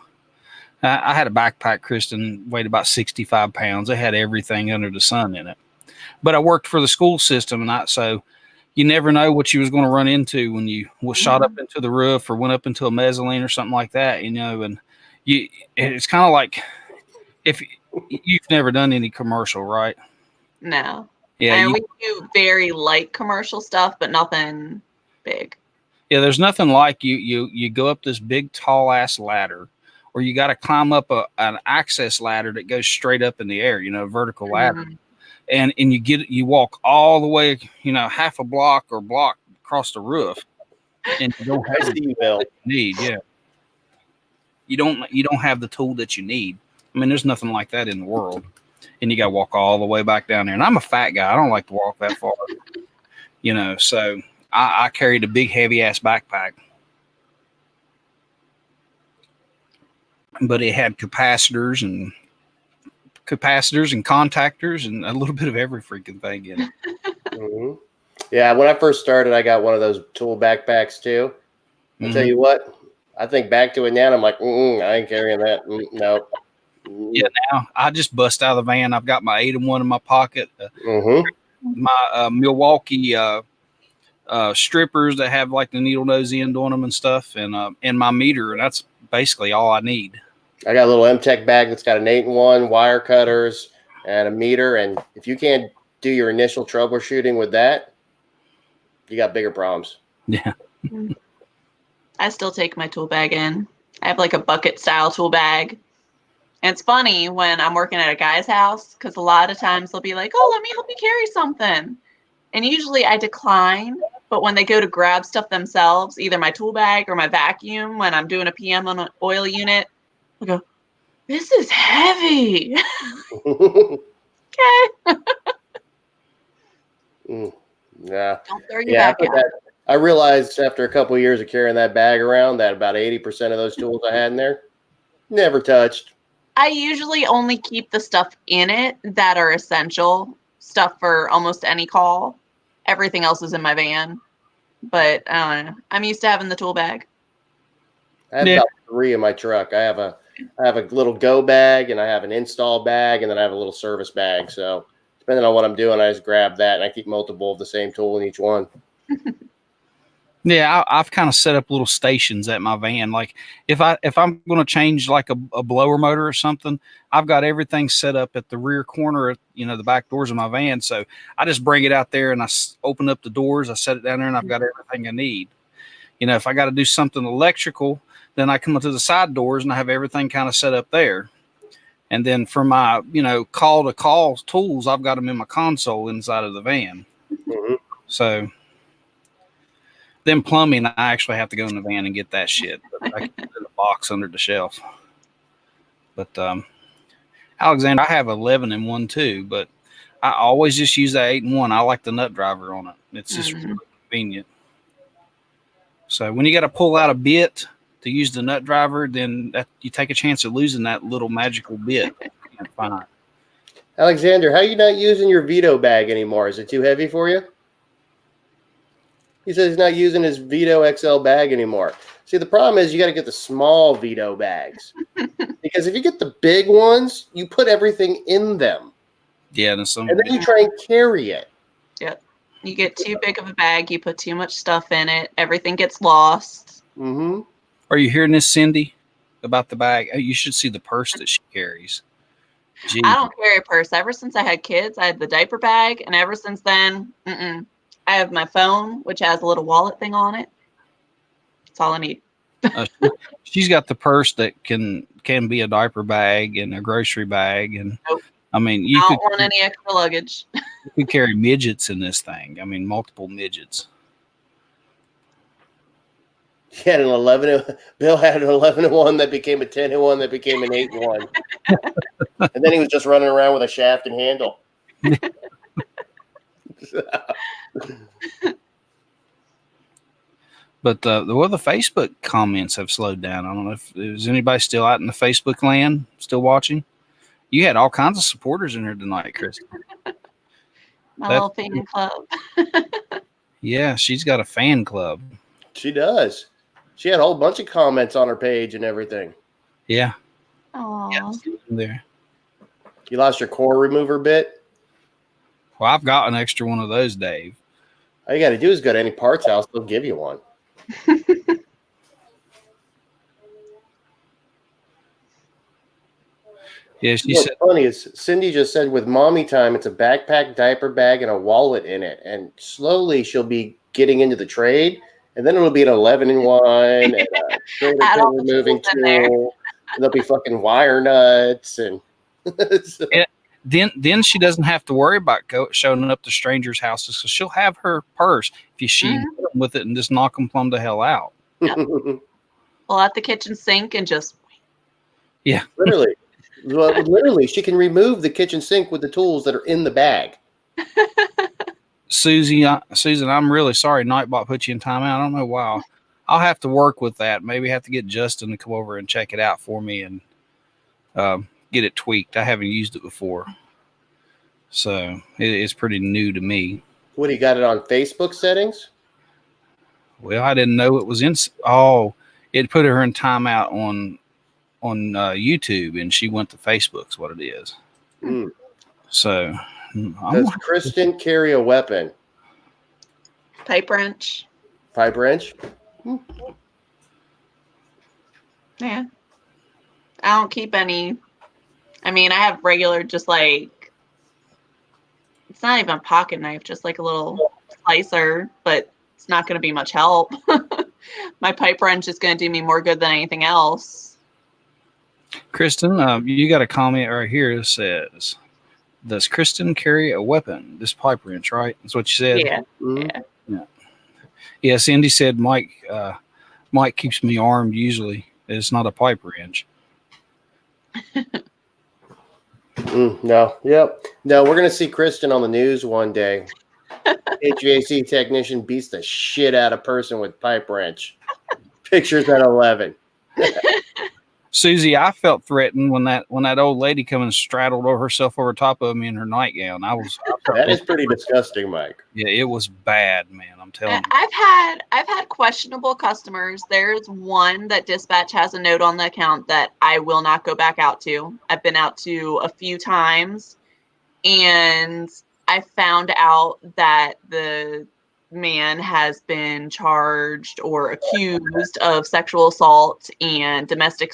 I had a backpack, Kristin, weighed about 65 pounds. It had everything under the sun in it. But I worked for the school system, and so you never know what you was going to run into when you was shot up into the roof or went up into a mezzanine or something like that, and it's kind of like if you've never done any commercial, right? No. Yeah. We do very light commercial stuff, but nothing big. Yeah, there's nothing like you go up this big tall ass ladder, or you got to climb up an access ladder that goes straight up in the air, a vertical ladder. And you walk all the way, half a block or block across the roof, and you don't have the tool that you need. Yeah, you don't have the tool that you need. I mean, there's nothing like that in the world, and you got to walk all the way back down there. And I'm a fat guy; I don't like to walk that far, So I carried a big heavy ass backpack, but it had capacitors and contactors and a little bit of every freaking thing in it. Mm-hmm. Yeah, when I first started, I got one of those tool backpacks too. I'll tell you what, I think back to it now, and I'm like, I ain't carrying that. No. Yeah, now I just bust out of the van. I've got my 8-in-1 in my pocket. My Milwaukee strippers that have like the needle nose end on them and stuff, and my meter, and that's basically all I need. I got a little M-Tech bag that's got an 8-in-1, wire cutters, and a meter. And if you can't do your initial troubleshooting with that, you got bigger problems. Yeah. I still take my tool bag in. I have like a bucket style tool bag. And it's funny when I'm working at a guy's house, because a lot of times they'll be like, oh, let me help you carry something. And usually I decline. But when they go to grab stuff themselves, either my tool bag or my vacuum, when I'm doing a PM on an oil unit, I go, this is heavy. Okay. Yeah. Don't throw your back out. I realized after a couple of years of carrying that bag around that about 80% of those tools I had in there, Never touched. I usually only keep the stuff in it that are essential stuff for almost any call. Everything else is in my van. But I'm used to having the tool bag. I have about 3 in my truck. I have a little go bag, and I have an install bag, and then I have a little service bag. So depending on what I'm doing, I just grab that, and I keep multiple of the same tool in each one. Yeah, I've kind of set up little stations at my van. Like if I'm going to change like a blower motor or something, I've got everything set up at the rear corner, the back doors of my van. So I just bring it out there and I open up the doors. I set it down there and I've got everything I need. If I got to do something electrical, then I come up to the side doors and I have everything kind of set up there. And then for my, call to call tools, I've got them in my console inside of the van. Mm-hmm. So then plumbing, I actually have to go in the van and get that shit. But I can put it in a box under the shelf. But Alexander, I have 11-in-1 too, but I always just use that 8-in-1. I like the nut driver on it. It's just really convenient. So when you got to pull out a bit to use the nut driver, then you take a chance of losing that little magical bit. Fine. Alexander, how are you not using your Vito bag anymore? Is it too heavy for you? He says he's not using his Vito XL bag anymore. See, the problem is you got to get the small Vito bags. Because if you get the big ones, you put everything in them. Yeah, and then you try and carry it. Yep. You get too big of a bag, you put too much stuff in it, everything gets lost. Mm-hmm. Are you hearing this, Cindy, about the bag? You should see the purse that she carries. Jeez. I don't carry a purse. Ever since I had kids, I had the diaper bag, and ever since then, I have my phone, which has a little wallet thing on it. That's all I need. She's got the purse that can be a diaper bag and a grocery bag, and nope. I mean, I don't want any extra luggage. You could carry midgets in this thing. I mean, multiple midgets. He had an 11. Bill had an 11-in-1 that became a 10-in-1 that became an 8-in-1, and then he was just running around with a shaft and handle. But the Facebook comments have slowed down. I don't know if is anybody still out in the Facebook land, still watching. You had all kinds of supporters in here tonight, Kristin. My little fan club. Yeah, she's got a fan club. She does. She had a whole bunch of comments on her page and everything. Yeah. Aww. Yeah, there. You lost your core remover bit? Well, I've got an extra one of those, Dave. All you got to do is go to any parts house. They'll give you one. Yeah, she What's said. Funny is Cindy just said with mommy time, it's a backpack, diaper bag, and a wallet in it. And slowly she'll be getting into the trade, and then it'll be an 11-in-1 and a trailer removing tool. And there'll be fucking wire nuts and. So. Then she doesn't have to worry about showing up to strangers' houses, so she'll have her purse if she with it and just knock them plumb the hell out. Yep. Pull out the kitchen sink and just. Yeah, literally. Well, literally, she can remove the kitchen sink with the tools that are in the bag. Susan, I'm really sorry Nightbot put you in timeout. I don't know why. I'll have to work with that. Maybe have to get Justin to come over and check it out for me and get it tweaked. I haven't used it before. So it's pretty new to me. What, you got it on Facebook settings? Well, I didn't know it was in. Oh, it put her in timeout on YouTube, and she went to Facebook's what it is. Mm. So, does Kristin carry a weapon? Pipe wrench. Pipe wrench? Yeah. I don't keep any. I mean, I have regular, just like, it's not even a pocket knife, just like a little slicer, but it's not going to be much help. My pipe wrench is going to do me more good than anything else. Kristin, you got a comment right here that says, does Kristin carry a weapon? This pipe wrench, right? That's what you said? Yeah. Mm-hmm. Yeah, Cindy said Mike keeps me armed usually. It's not a pipe wrench. No. Yep. No, we're going to see Kristin on the news one day. HVAC technician beats the shit out of person with pipe wrench. Pictures at 11. Susie, I felt threatened when that old lady come and straddled herself over top of me in her nightgown. I felt That is pretty disgusting, Mike. Yeah, it was bad, man. I'm telling you. I've had questionable customers. There's one that dispatch has a note on the account that I will not go back out to. I've been out to a few times, and I found out that the man has been charged or accused of sexual assault and domestic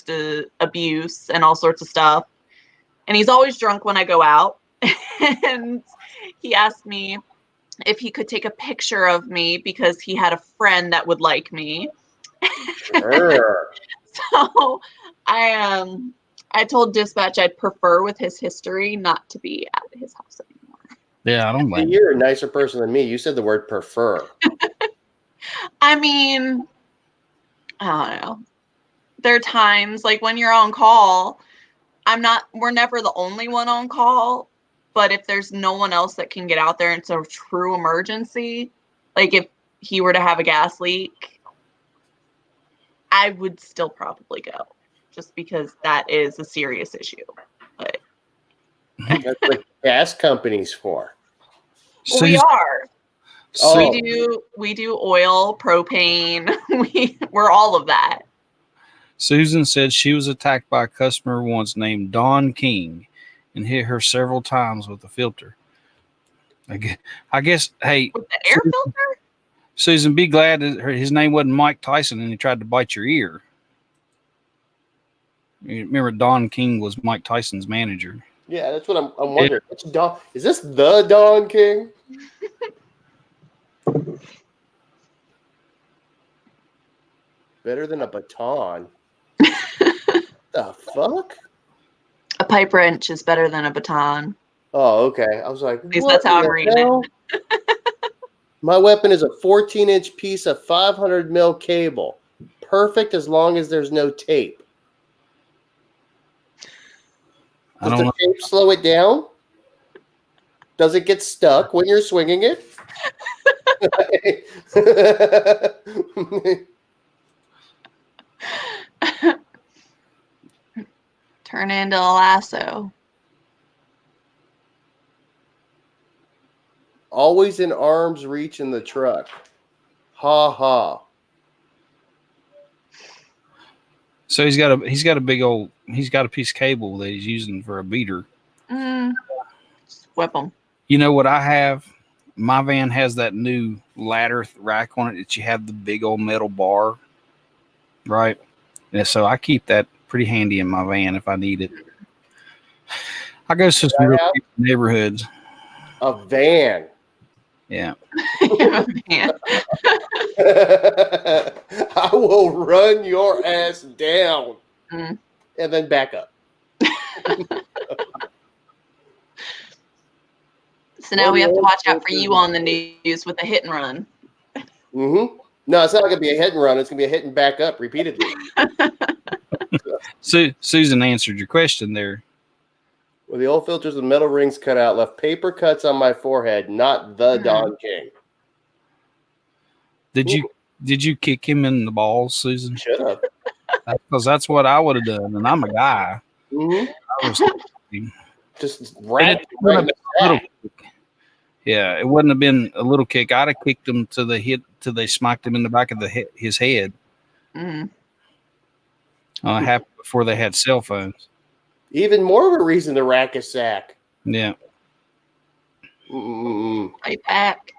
abuse and all sorts of stuff. And he's always drunk when I go out. And he asked me if he could take a picture of me because he had a friend that would like me. Sure. So I told dispatch I'd prefer with his history not to be at his house anymore. Yeah, I don't blame you. You're a nicer person than me. You said the word prefer. I mean, I don't know. There are times like when you're on call, we're never the only one on call, but if there's no one else that can get out there and it's a true emergency, like if he were to have a gas leak, I would still probably go just because that is a serious issue. But That's what gas companies for. we are. Oh. We do oil, propane. We're all of that. Susan said she was attacked by a customer once named Don King and hit her several times with a filter. I guess, hey. With the air filter? Susan, be glad that his name wasn't Mike Tyson and he tried to bite your ear. You remember Don King was Mike Tyson's manager. Yeah, that's what I'm wondering. Which Don, is this the Don King? Better than a baton. The fuck? A pipe wrench is better than a baton. Oh, okay. I was like, At least that's how I'm reading it. My weapon is a 14-inch piece of 500 mil cable. Perfect as long as there's no tape. Does the tape slow it down? Does it get stuck when you're swinging it? Turn into a lasso. Always in arm's reach in the truck. Ha ha. So he's got a piece of cable that he's using for a beater. Just whip them. You know what I have? My van has that new ladder rack on it that you have the big old metal bar, right? And so I keep that pretty handy in my van if I need it. I go to some real neighborhoods. A van. Yeah. Man. I will run your ass down and then back up. So now we have to watch out for you on the news with a hit and run. Mm-hmm. No, it's not going to be a hit and run. It's going to be a hit and back up repeatedly. Susan answered your question there. Well, the old filters with metal rings cut out left paper cuts on my forehead, not the Don King. Did you kick him in the balls, Susan? Should have. Because that's what I would have done, and I'm a guy. Mm-hmm. I was just right in the back. Yeah, it wouldn't have been a little kick. I'd have kicked him till they smacked him in the back of his head. Mm-hmm. Happened before they had cell phones. Even more of a reason to rack a sack. Yeah. Right back.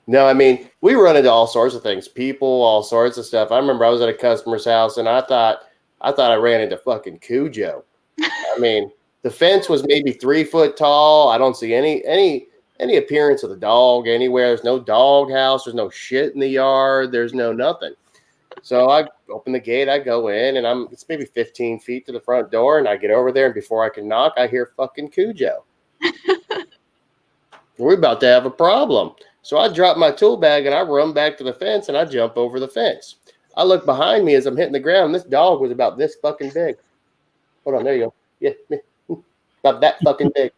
No, I mean, we run into all sorts of things, people, all sorts of stuff. I remember I was at a customer's house and I thought I ran into fucking Cujo. I mean, the fence was maybe 3 foot tall. I don't see any appearance of the dog anywhere. There's no dog house. There's no shit in the yard. There's no nothing. So I open the gate, I go in, and it's maybe 15 feet to the front door, and I get over there, and before I can knock, I hear fucking Cujo. We're about to have a problem. So I drop my tool bag, and I run back to the fence, and I jump over the fence. I look behind me as I'm hitting the ground, and this dog was about this fucking big. Hold on, there you go. Yeah, about that fucking big.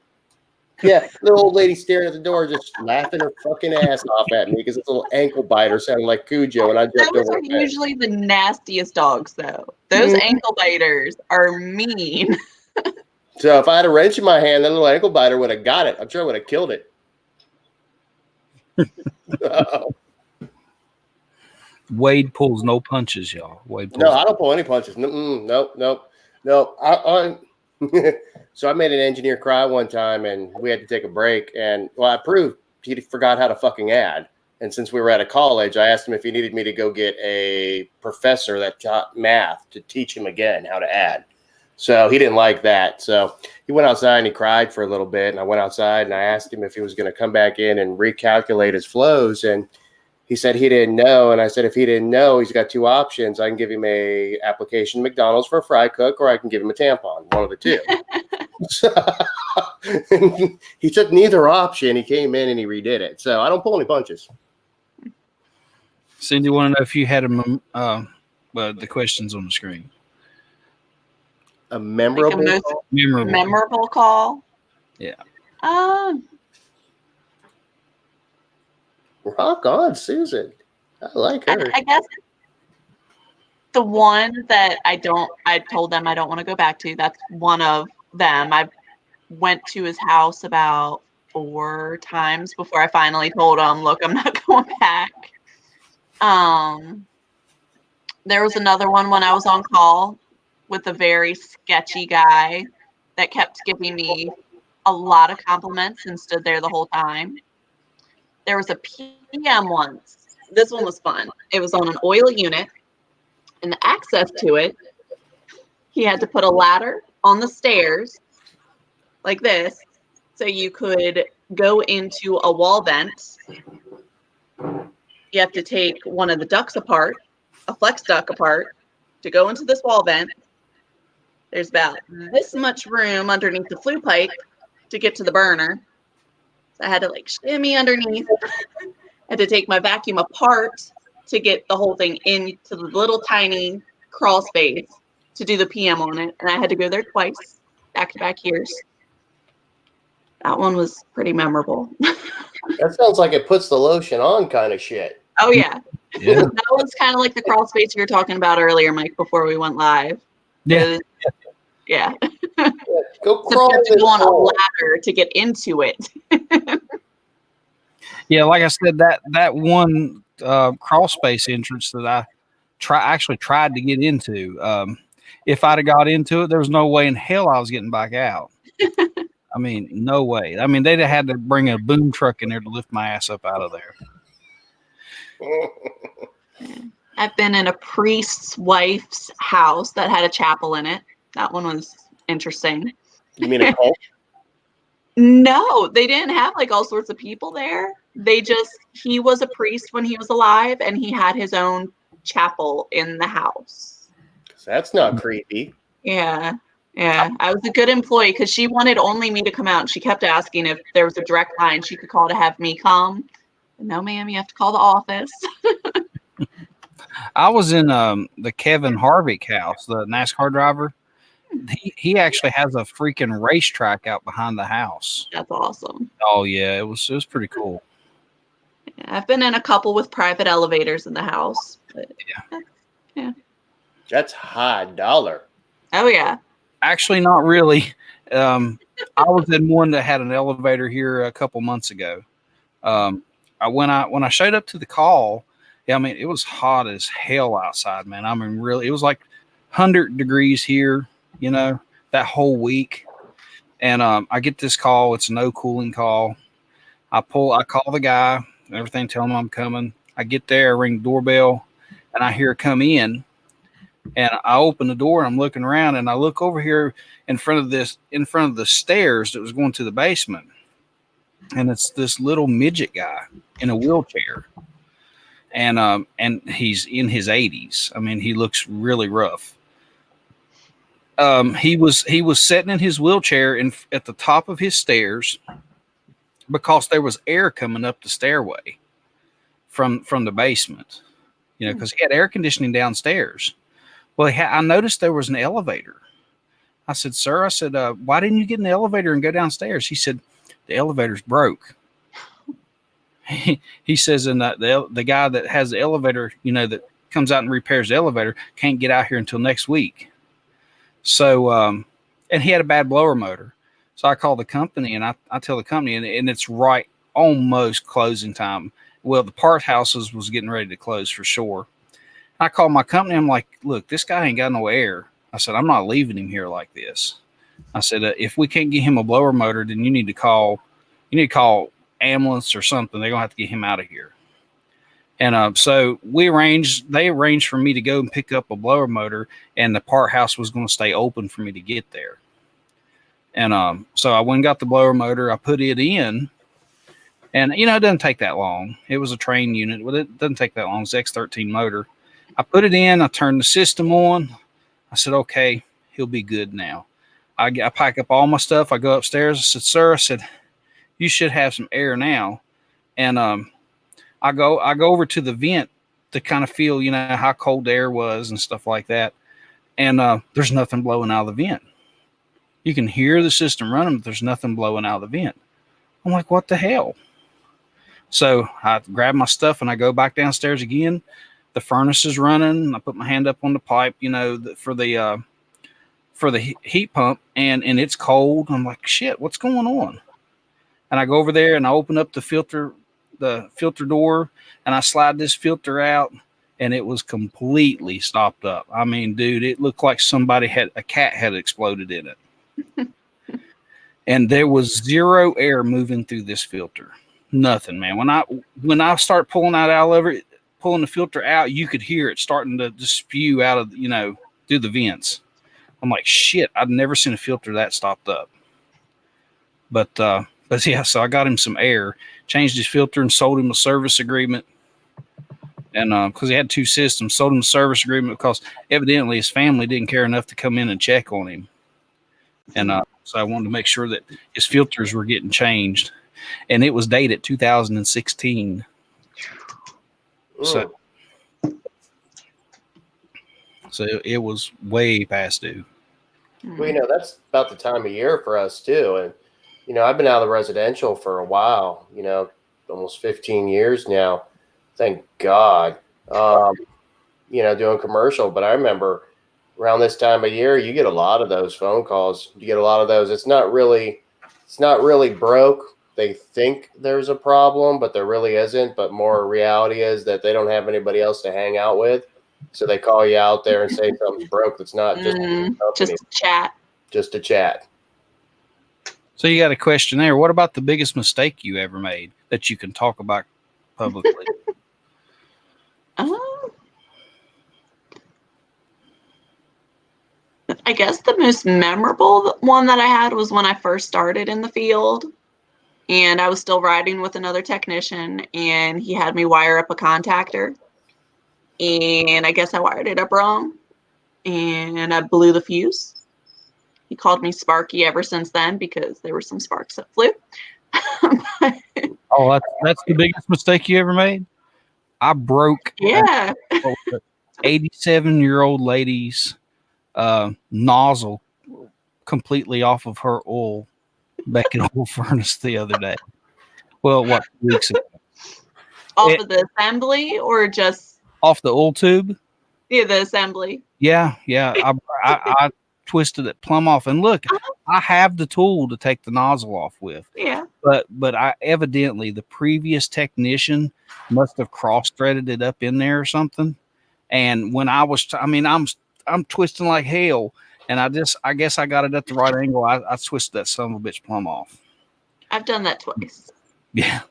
Yeah, the old lady staring at the door, just laughing her fucking ass off at me because it's a little ankle biter sounding like Cujo, and I jumped Those over are her head. usually the nastiest dogs, though. Those ankle biters are mean. So if I had a wrench in my hand, that little ankle biter would have got it. I'm sure I would have killed it. Wade pulls no punches, y'all. Wade pulls No, I don't pull any punches. Nope. So I made an engineer cry one time, and we had to take a break. And I proved he forgot how to fucking add. And since we were at a college, I asked him if he needed me to go get a professor that taught math to teach him again how to add. So he didn't like that. So he went outside and he cried for a little bit. And I went outside and I asked him if he was going to come back in and recalculate his flows. And he said he didn't know. And I said, if he didn't know, he's got two options. I can give him a application McDonald's for a fry cook, or I can give him a tampon, one of the two. So, he took neither option. He came in and he redid it. So I don't pull any punches. Cindy, you want to know if you had the questions on the screen? A memorable Like call? memorable call? Yeah. Rock on, Susan. I like her. I guess the one that I told them I don't want to go back to, that's one of them. I went to his house about 4 times before I finally told him, look, I'm not going back. There was another one when I was on call with a very sketchy guy that kept giving me a lot of compliments and stood there the whole time. There was a PM once. This one was fun. It was on an oil unit, and the access to it, he had to put a ladder on the stairs like this so you could go into a wall vent. You have to take one of the ducts apart, a flex duct apart, to go into this wall vent. There's about this much room underneath the flue pipe to get to the burner. So I had to like shimmy underneath. I had to take my vacuum apart to get the whole thing into the little tiny crawl space to do the PM on it. And I had to go there twice, back-to-back years. That one was pretty memorable. That sounds like it puts the lotion on kind of shit. Oh, yeah. Yeah. That was kind of like the crawl space you were talking about earlier, Mike, before we went live. Yeah. Yeah. So Go you crawl have to in go on a hole. ladder to get into it. Yeah, like I said, that one crawl space entrance that I actually tried to get into. If I'd have got into it, there was no way in hell I was getting back out. I mean, no way. I mean, they'd have had to bring a boom truck in there to lift my ass up out of there. I've been in a priest's wife's house that had a chapel in it. That one was interesting. You mean a cult? No, they didn't have like all sorts of people there. He was a priest when he was alive, and he had his own chapel in the house. That's not creepy. Yeah. I was a good employee because she wanted only me to come out. And she kept asking if there was a direct line she could call to have me come. No, ma'am, you have to call the office. I was in the Kevin Harvick house, the NASCAR driver. He actually has a freaking racetrack out behind the house. That's awesome. Oh yeah, it was pretty cool. Yeah, I've been in a couple with private elevators in the house. Yeah. That's high dollar. Oh yeah. Actually, not really. I was in one that had an elevator here a couple months ago. When I showed up to the call, I mean, it was hot as hell outside, man. I mean, really, it was like 100 degrees here, that whole week. And I get this call. It's a no cooling call. I call the guy, and everything, tell him I'm coming. I get there, ring the doorbell, and I hear come in. And I open the door, and I'm looking around, and I look over here in front of the stairs that was going to the basement. And it's this little midget guy in a wheelchair. And he's in his 80s. I mean, he looks really rough. He was sitting in his wheelchair at the top of his stairs because there was air coming up the stairway from the basement, because he had air conditioning downstairs. Well, I noticed there was an elevator. I said, sir, why didn't you get in the elevator and go downstairs? He said, the elevator's broke. He says, and the guy that has the elevator, that comes out and repairs the elevator can't get out here until next week. So, and he had a bad blower motor. So I called the company and I tell the company, and it's right almost closing time. Well, the part houses was getting ready to close for sure. I called my company. I'm like, look, this guy ain't got no air. I said, I'm not leaving him here like this. I said, if we can't get him a blower motor, then you need to call ambulance or something. They're gonna have to get him out of here. And so they arranged for me to go and pick up a blower motor, and the part house was going to stay open for me to get there. And so I went and got the blower motor. I put it in, and it doesn't take that long. It was a train unit, but it doesn't take that long. It's X13 motor. I put it in. I turned the system on. I said, okay, he'll be good now. I pack up all my stuff. I go upstairs. I said, sir, you should have some air now. And I go over to the vent to kind of feel, how cold the air was and stuff like that. And there's nothing blowing out of the vent. You can hear the system running, but there's nothing blowing out of the vent. I'm like, what the hell? So I grab my stuff and I go back downstairs again. The furnace is running. I put my hand up on the pipe, for the heat pump, and it's cold. I'm like, shit, what's going on? And I go over there and I open up the filter door, and I slide this filter out, and it was completely stopped up. I mean, dude, it looked like a cat had exploded in it. And there was zero air moving through this filter. Nothing, man. When I start pulling the filter out, you could hear it starting to just spew out of, through the vents. I'm like, shit, I've never seen a filter that stopped up. But yeah, so I got him some air, changed his filter, and sold him a service agreement. And because he had two systems, sold him a service agreement because evidently his family didn't care enough to come in and check on him. And so I wanted to make sure that his filters were getting changed. And it was dated 2016. So it was way past due. Well, that's about the time of year for us too. And, I've been out of the residential for a while, almost 15 years now. Thank God, doing commercial. But I remember around this time of year, you get a lot of those phone calls. You get a lot of those. It's not really broke. They think there's a problem, but there really isn't. But more reality is that they don't have anybody else to hang out with. So they call you out there and say something's broke. That's not just a chat. Just a chat. So you got a question there. What about the biggest mistake you ever made that you can talk about publicly? I guess the most memorable one that I had was when I first started in the field, and I was still riding with another technician, and he had me wire up a contactor, and I guess I wired it up wrong, and I blew the fuse. He called me Sparky ever since then because there were some sparks that flew. Oh, that's the biggest mistake you ever made? I broke 87-year-old lady's nozzle completely off of her oil back in oil furnace the other day. Well, 2 weeks ago. Off of the assembly or just off the oil tube? Yeah, the assembly. Yeah. I twisted it plumb off. And look, I have the tool to take the nozzle off with. Yeah. But I evidently the previous technician must have cross-threaded it up in there or something. And when I was, I'm twisting like hell, and I guess I got it at the right angle. I twisted that son of a bitch plumb off. I've done that twice. Yeah.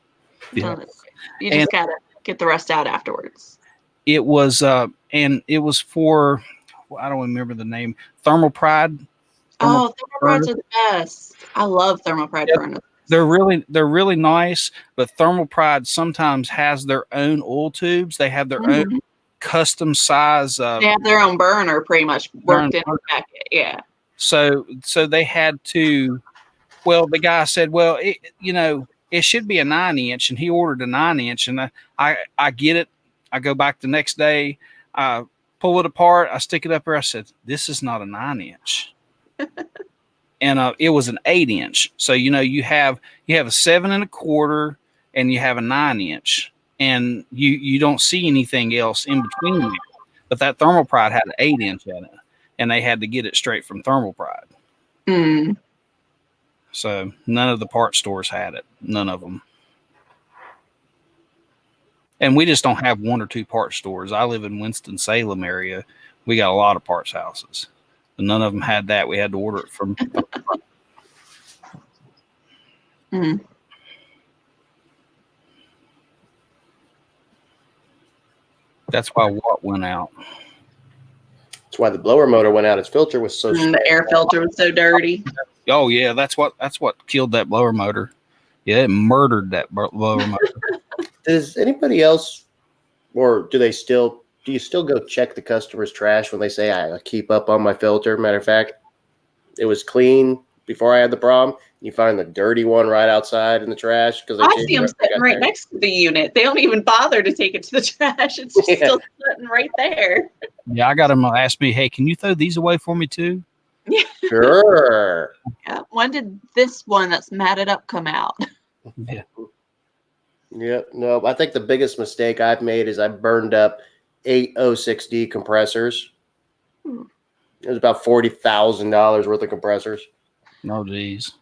You just gotta get the rest out afterwards. It was and it was for, I don't remember the name, Thermal Pride. Thermal Prides are the best. I love Thermal Pride furnaces. They're really nice, but Thermal Pride sometimes has their own oil tubes. They have their own custom size. They have their own burner pretty much worked in the packet. Yeah. So they had to, well, the guy said, well, it should be a 9-inch, and he ordered a 9-inch, and I get it. I go back the next day, I pull it apart, I stick it up there. I said, this is not a 9-inch. and it was an 8-inch. So you have a 7 1/4 and you have a 9-inch, and you don't see anything else in between them. But that Thermal Pride had an 8-inch in it, and they had to get it straight from Thermal Pride. Mm. So none of the parts stores had it. None of them. And we just don't have 1 or 2 parts stores. I live in Winston-Salem area. We got a lot of parts houses. And none of them had that. We had to order it from. Mm. That's why Watt went out. That's why the blower motor went out. Its filter was so strong. The air filter was so dirty. Oh yeah, that's what killed that blower motor. Yeah, it murdered that blower motor. Does anybody else, or do you still go check the customer's trash when they say I keep up on my filter? Matter of fact, it was clean before I had the problem. You find the dirty one right outside in the trash because I see them sitting right next to the unit. They don't even bother to take it to the trash. It's just still sitting right there. Yeah, I got them to ask me, hey, can you throw these away for me too? Yeah. Sure. Yeah. When did this one that's matted up come out? Yeah. Yeah, no, I think the biggest mistake I've made is I burned up 8 06D compressors. It was about $40,000 worth of compressors. No, geez.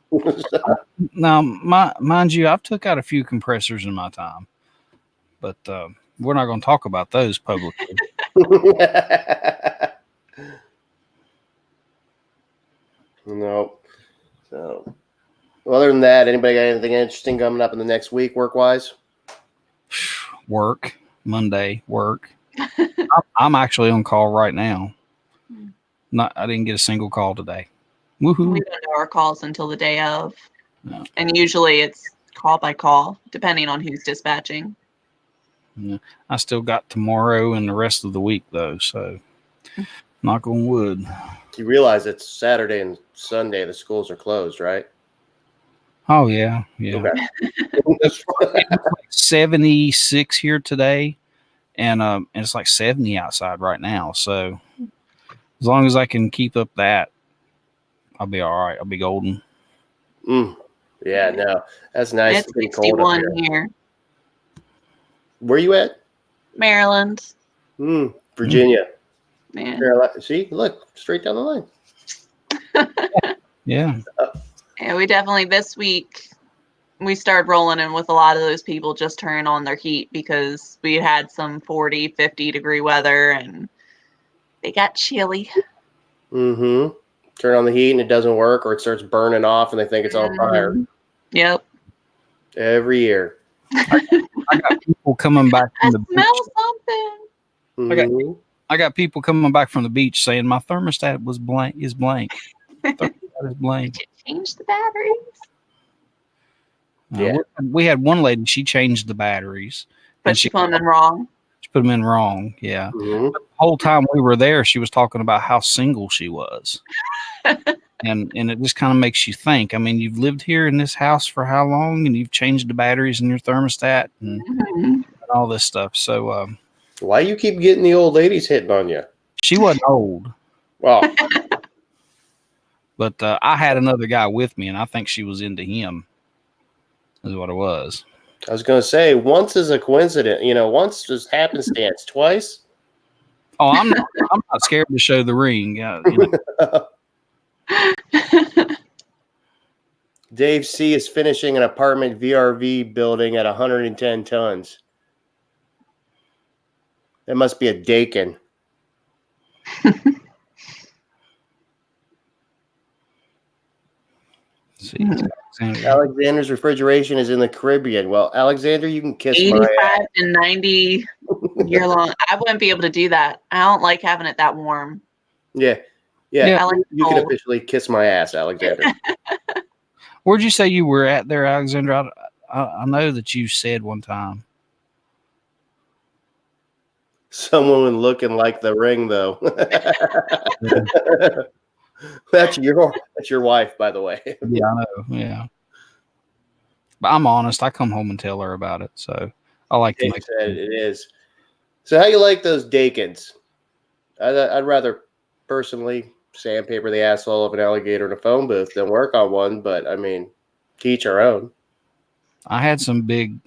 Now, mind you, I've took out a few compressors in my time, but we're not going to talk about those publicly. No. So, well, other than that, anybody got anything interesting coming up in the next week, work-wise? Work Monday. Work. I'm actually on call right now. I didn't get a single call today. Woohoo! We don't know our calls until the day of, No. and usually it's call by call, depending on who's dispatching. Yeah. I still got tomorrow and the rest of the week though, so knock on wood. You realize it's Saturday and Sunday; the schools are closed, right? Oh yeah. Okay. It's like 76 here today, and it's like 70 outside right now. So as long as I can keep up that, I'll be all right. I'll be golden. Yeah, no, that's nice. It's 61 here. Where you at? Maryland. Virginia. Man. Carolina. See, look, straight down the line. Yeah. Yeah, we definitely this week we started rolling in with a lot of those people just turning on their heat because we had some 40, 50 degree weather and they got chilly. Mm-hmm. Turn on the heat and it doesn't work, or it starts burning off and they think it's on fire. Yep. Every year. I got people coming back from the smell beach. something. I got people coming back from the beach saying my thermostat is blank. Thermostat is blank. Did you change the batteries? Yeah. We had one lady, she changed the batteries. But she put them in wrong. She put them in wrong, yeah. Mm-hmm. The whole time we were there, she was talking about how single she was. and it just kind of makes you think. I mean, you've lived here in this house for how long? And you've changed the batteries in your thermostat and all this stuff. So why you keep getting the old ladies hitting on you? she wasn't old. Well, but I had another guy with me, and I think she was into him. Is what it was. I was going to say, once is a coincidence. Once is happenstance. Twice? Oh, I'm not scared to show the ring. Dave C. is finishing an apartment VRV building at 110 tons. That must be a Dakin. See, Alexander's refrigeration is in the Caribbean. Well, Alexander, you can kiss 85 my ass. and 90 year long. I wouldn't be able to do that. I don't like having it that warm. Yeah. I like You can cold. officially kiss my ass, Alexander. Where'd you say you were at there, Alexander? I know that you said one time. Someone looking like the ring, though. That's your wife, by the way. Yeah, I know. Yeah. But I'm honest. I come home and tell her about it. So I like to make it is. So how you like those Dakins? I'd rather personally sandpaper the asshole of an alligator in a phone booth than work on one. But I mean, to each our own. I had some big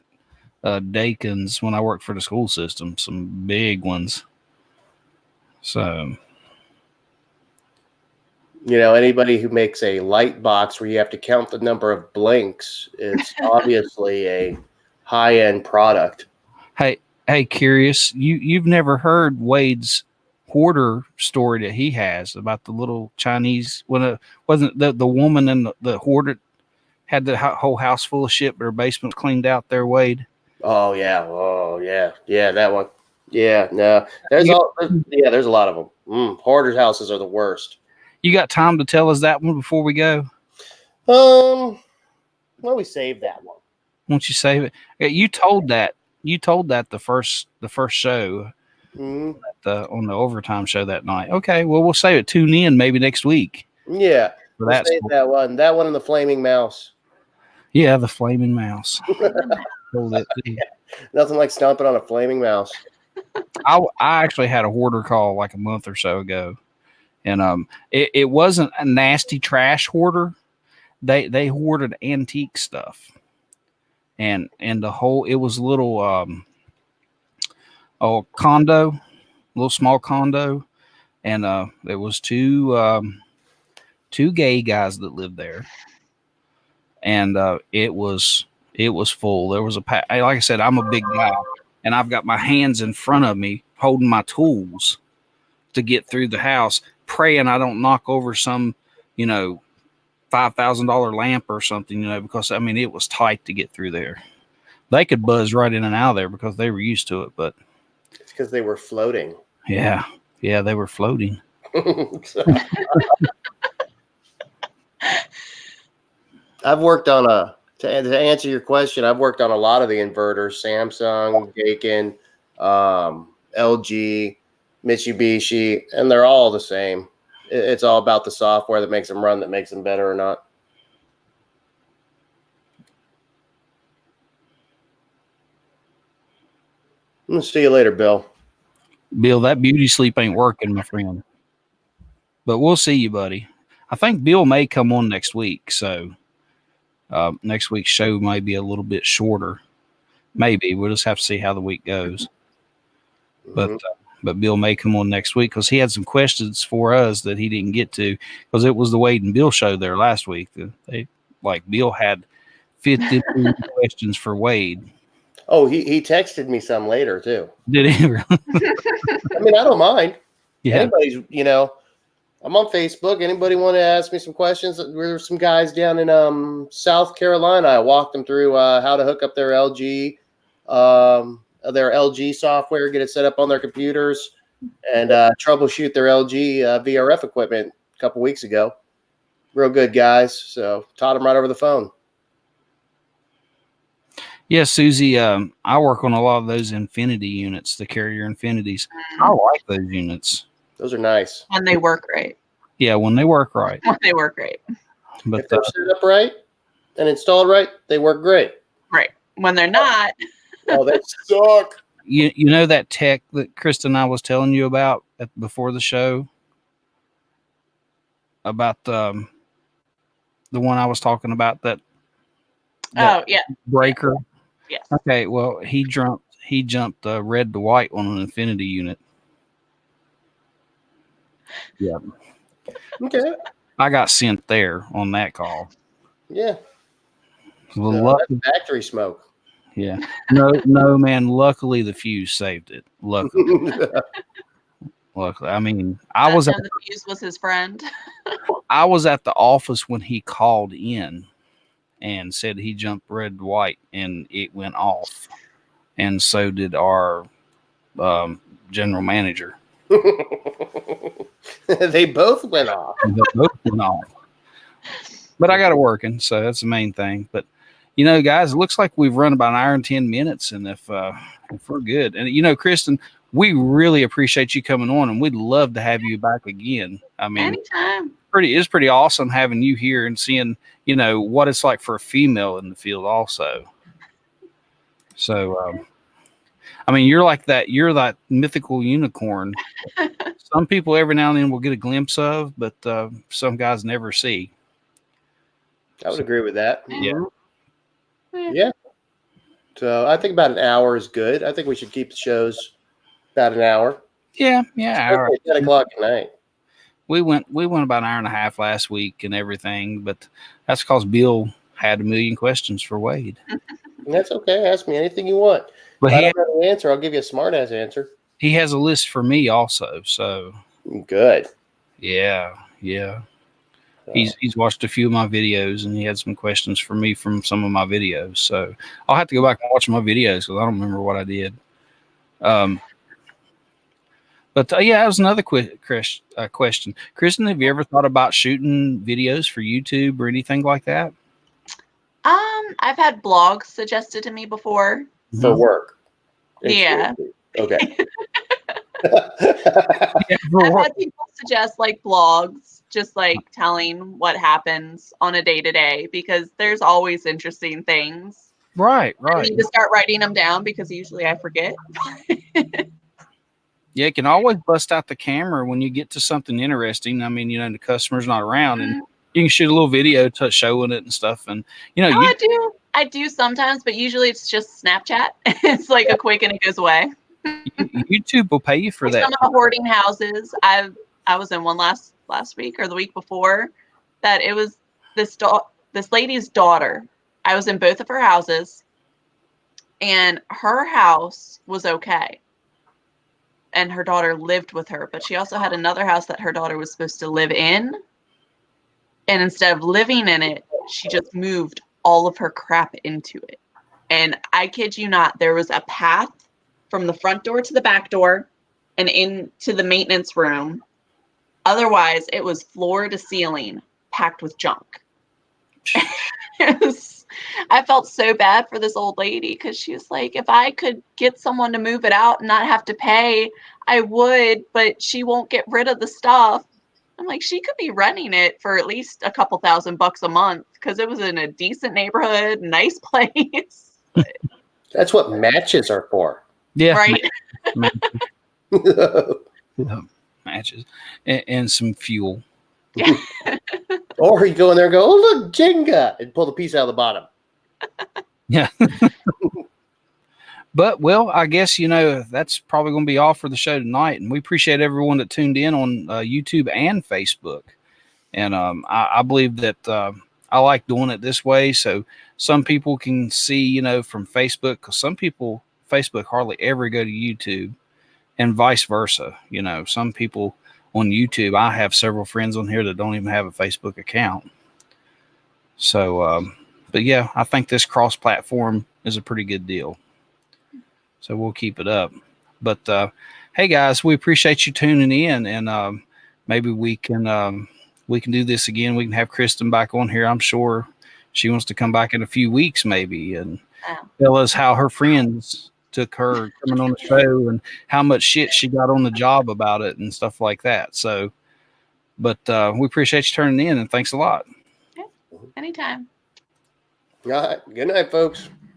Dakins when I worked for the school system, some big ones. So, Anybody who makes a light box where you have to count the number of blinks is obviously a high-end product. hey, curious, you've never heard Wade's hoarder story that he has about the little Chinese, when wasn't the woman and the hoarder had the whole house full of shit, but her basement cleaned out there, Wade? Oh yeah, that one. Yeah, no, there's a lot of them. Hoarders' houses are the worst. You got time to tell us that one before we go? Well, we saved that one. Won't you save it? Yeah, you told that the first show on the overtime show that night. Okay, well, we'll save it. Tune in maybe next week. Yeah, for we'll save that one. That one and the flaming mouse. Yeah, the flaming mouse. Nothing like stomping on a flaming mouse. I actually had a hoarder call like a month or so ago, and it wasn't a nasty trash hoarder. They hoarded antique stuff, and the whole, it was a little condo, little small condo, and there was two gay guys that lived there, and it was full. There was like I said, I'm a big guy, and I've got my hands in front of me holding my tools to get through the house, praying I don't knock over some, $5,000 lamp or something, because I mean, it was tight to get through there. They could buzz right in and out of there because they were used to it, but it's because they were floating. Yeah, they were floating. I've worked on to answer your question, I've worked on a lot of the inverters: Samsung, Daikin, LG, Mitsubishi, and they're all the same. It's all about the software that makes them run, that makes them better or not. I'll see you later, Bill. Bill, that beauty sleep ain't working, my friend. But we'll see you, buddy. I think Bill may come on next week, so next week's show may be a little bit shorter. Maybe we'll just have to see how the week goes. But Bill may come on next week because he had some questions for us that he didn't get to, because it was the Wade and Bill show there last week. Bill had 50 questions for Wade. Oh, he texted me some later too. Did he really? I mean, I don't mind. Yeah. Anybody's, I'm on Facebook. Anybody want to ask me some questions? There's some guys down in South Carolina. I walked them through how to hook up their LG software, get it set up on their computers, and troubleshoot their LG VRF equipment a couple weeks ago. Real good guys. So taught them right over the phone. Yeah, Susie, I work on a lot of those Infinity units, the Carrier Infinities. I like those units. Those are nice. When they work right. Yeah, when they work right. When they work right. But if they're set up right and installed right, they work great. Right. When they're not. Oh, they suck. You know that tech that Kristin and I was telling you about before the show? About the one I was talking about, that breaker? Yes. Okay, well, he jumped red to white on an Infinity unit. Yeah. Okay. I got sent there on that call. Yeah. That's factory smoke. Yeah. No, man. Luckily, the fuse saved it. Luckily. I mean, the fuse was his friend. I was at the office when he called in and said he jumped red to white, and it went off. And so did our general manager. They both went off. But I got it working, so that's the main thing. But guys, it looks like we've run about an hour and 10 minutes, and if we're good, and Kristin, we really appreciate you coming on, and we'd love to have you back again. I mean, anytime. It's pretty awesome having you here and seeing what it's like for a female in the field also. So I mean, you're that mythical unicorn. some people every now and then will get a glimpse of, but some guys never see. I would agree with that. Yeah. Yeah. So I think about an hour is good. I think we should keep the shows about an hour. Yeah. Hour. Okay, 10 o'clock at night. We went about an hour and a half last week and everything, but that's because Bill had a million questions for Wade. And that's okay. Ask me anything you want. But If I don't have an answer, I'll give you a smart ass answer. he has a list for me also. So Good. yeah. He's watched a few of my videos and he had some questions for me from some of my videos. So I'll have to go back and watch my videos because I don't remember what I did. But yeah, that was another question. Kristin, have you ever thought about shooting videos for YouTube or anything like that? I've had blogs suggested to me before. For work. Yeah. Okay. I've had people suggest like blogs, just like telling what happens on a day-to-day, because there's always interesting things. Right. I need to start writing them down because usually I forget. Yeah, you can always bust out the camera when you get to something interesting. I mean, the customer's not around, and you can shoot a little video showing it and stuff. And I do sometimes, but usually it's just Snapchat. It's like a quick and it goes away. YouTube will pay you for that. Some of the hoarding houses, I was in one last week or the week before, that it was this lady's daughter. I was in both of her houses, and her house was okay. And her daughter lived with her, but she also had another house that her daughter was supposed to live in. And instead of living in it, she just moved all of her crap into it. And I kid you not, there was a path from the front door to the back door and into the maintenance room. Otherwise, it was floor to ceiling packed with junk. I felt so bad for this old lady because she was like, if I could get someone to move it out and not have to pay, I would, but she won't get rid of the stuff. I'm like, she could be renting it for at least a couple $1,000 a month because it was in a decent neighborhood, nice place. That's what matches are for. Yeah. Right. Matches and some fuel. Yeah. Or you go in there and go, oh, look, Jenga, and pull the piece out of the bottom. Yeah. But, well, I guess, that's probably going to be all for the show tonight. And we appreciate everyone that tuned in on YouTube and Facebook. And I believe that I like doing it this way. So some people can see, from Facebook, because some people, Facebook hardly ever go to YouTube, and vice versa. Some people on YouTube, I have several friends on here that don't even have a Facebook account. So, but yeah, I think this cross-platform is a pretty good deal. So we'll keep it up. But hey, guys, we appreciate you tuning in, and maybe we can do this again. We can have Kristin back on here. I'm sure she wants to come back in a few weeks, maybe, and tell us how her friends took her coming on the show and how much shit she got on the job about it and stuff like that. So, but we appreciate you turning in, and thanks a lot. Anytime. All right. Good night, folks.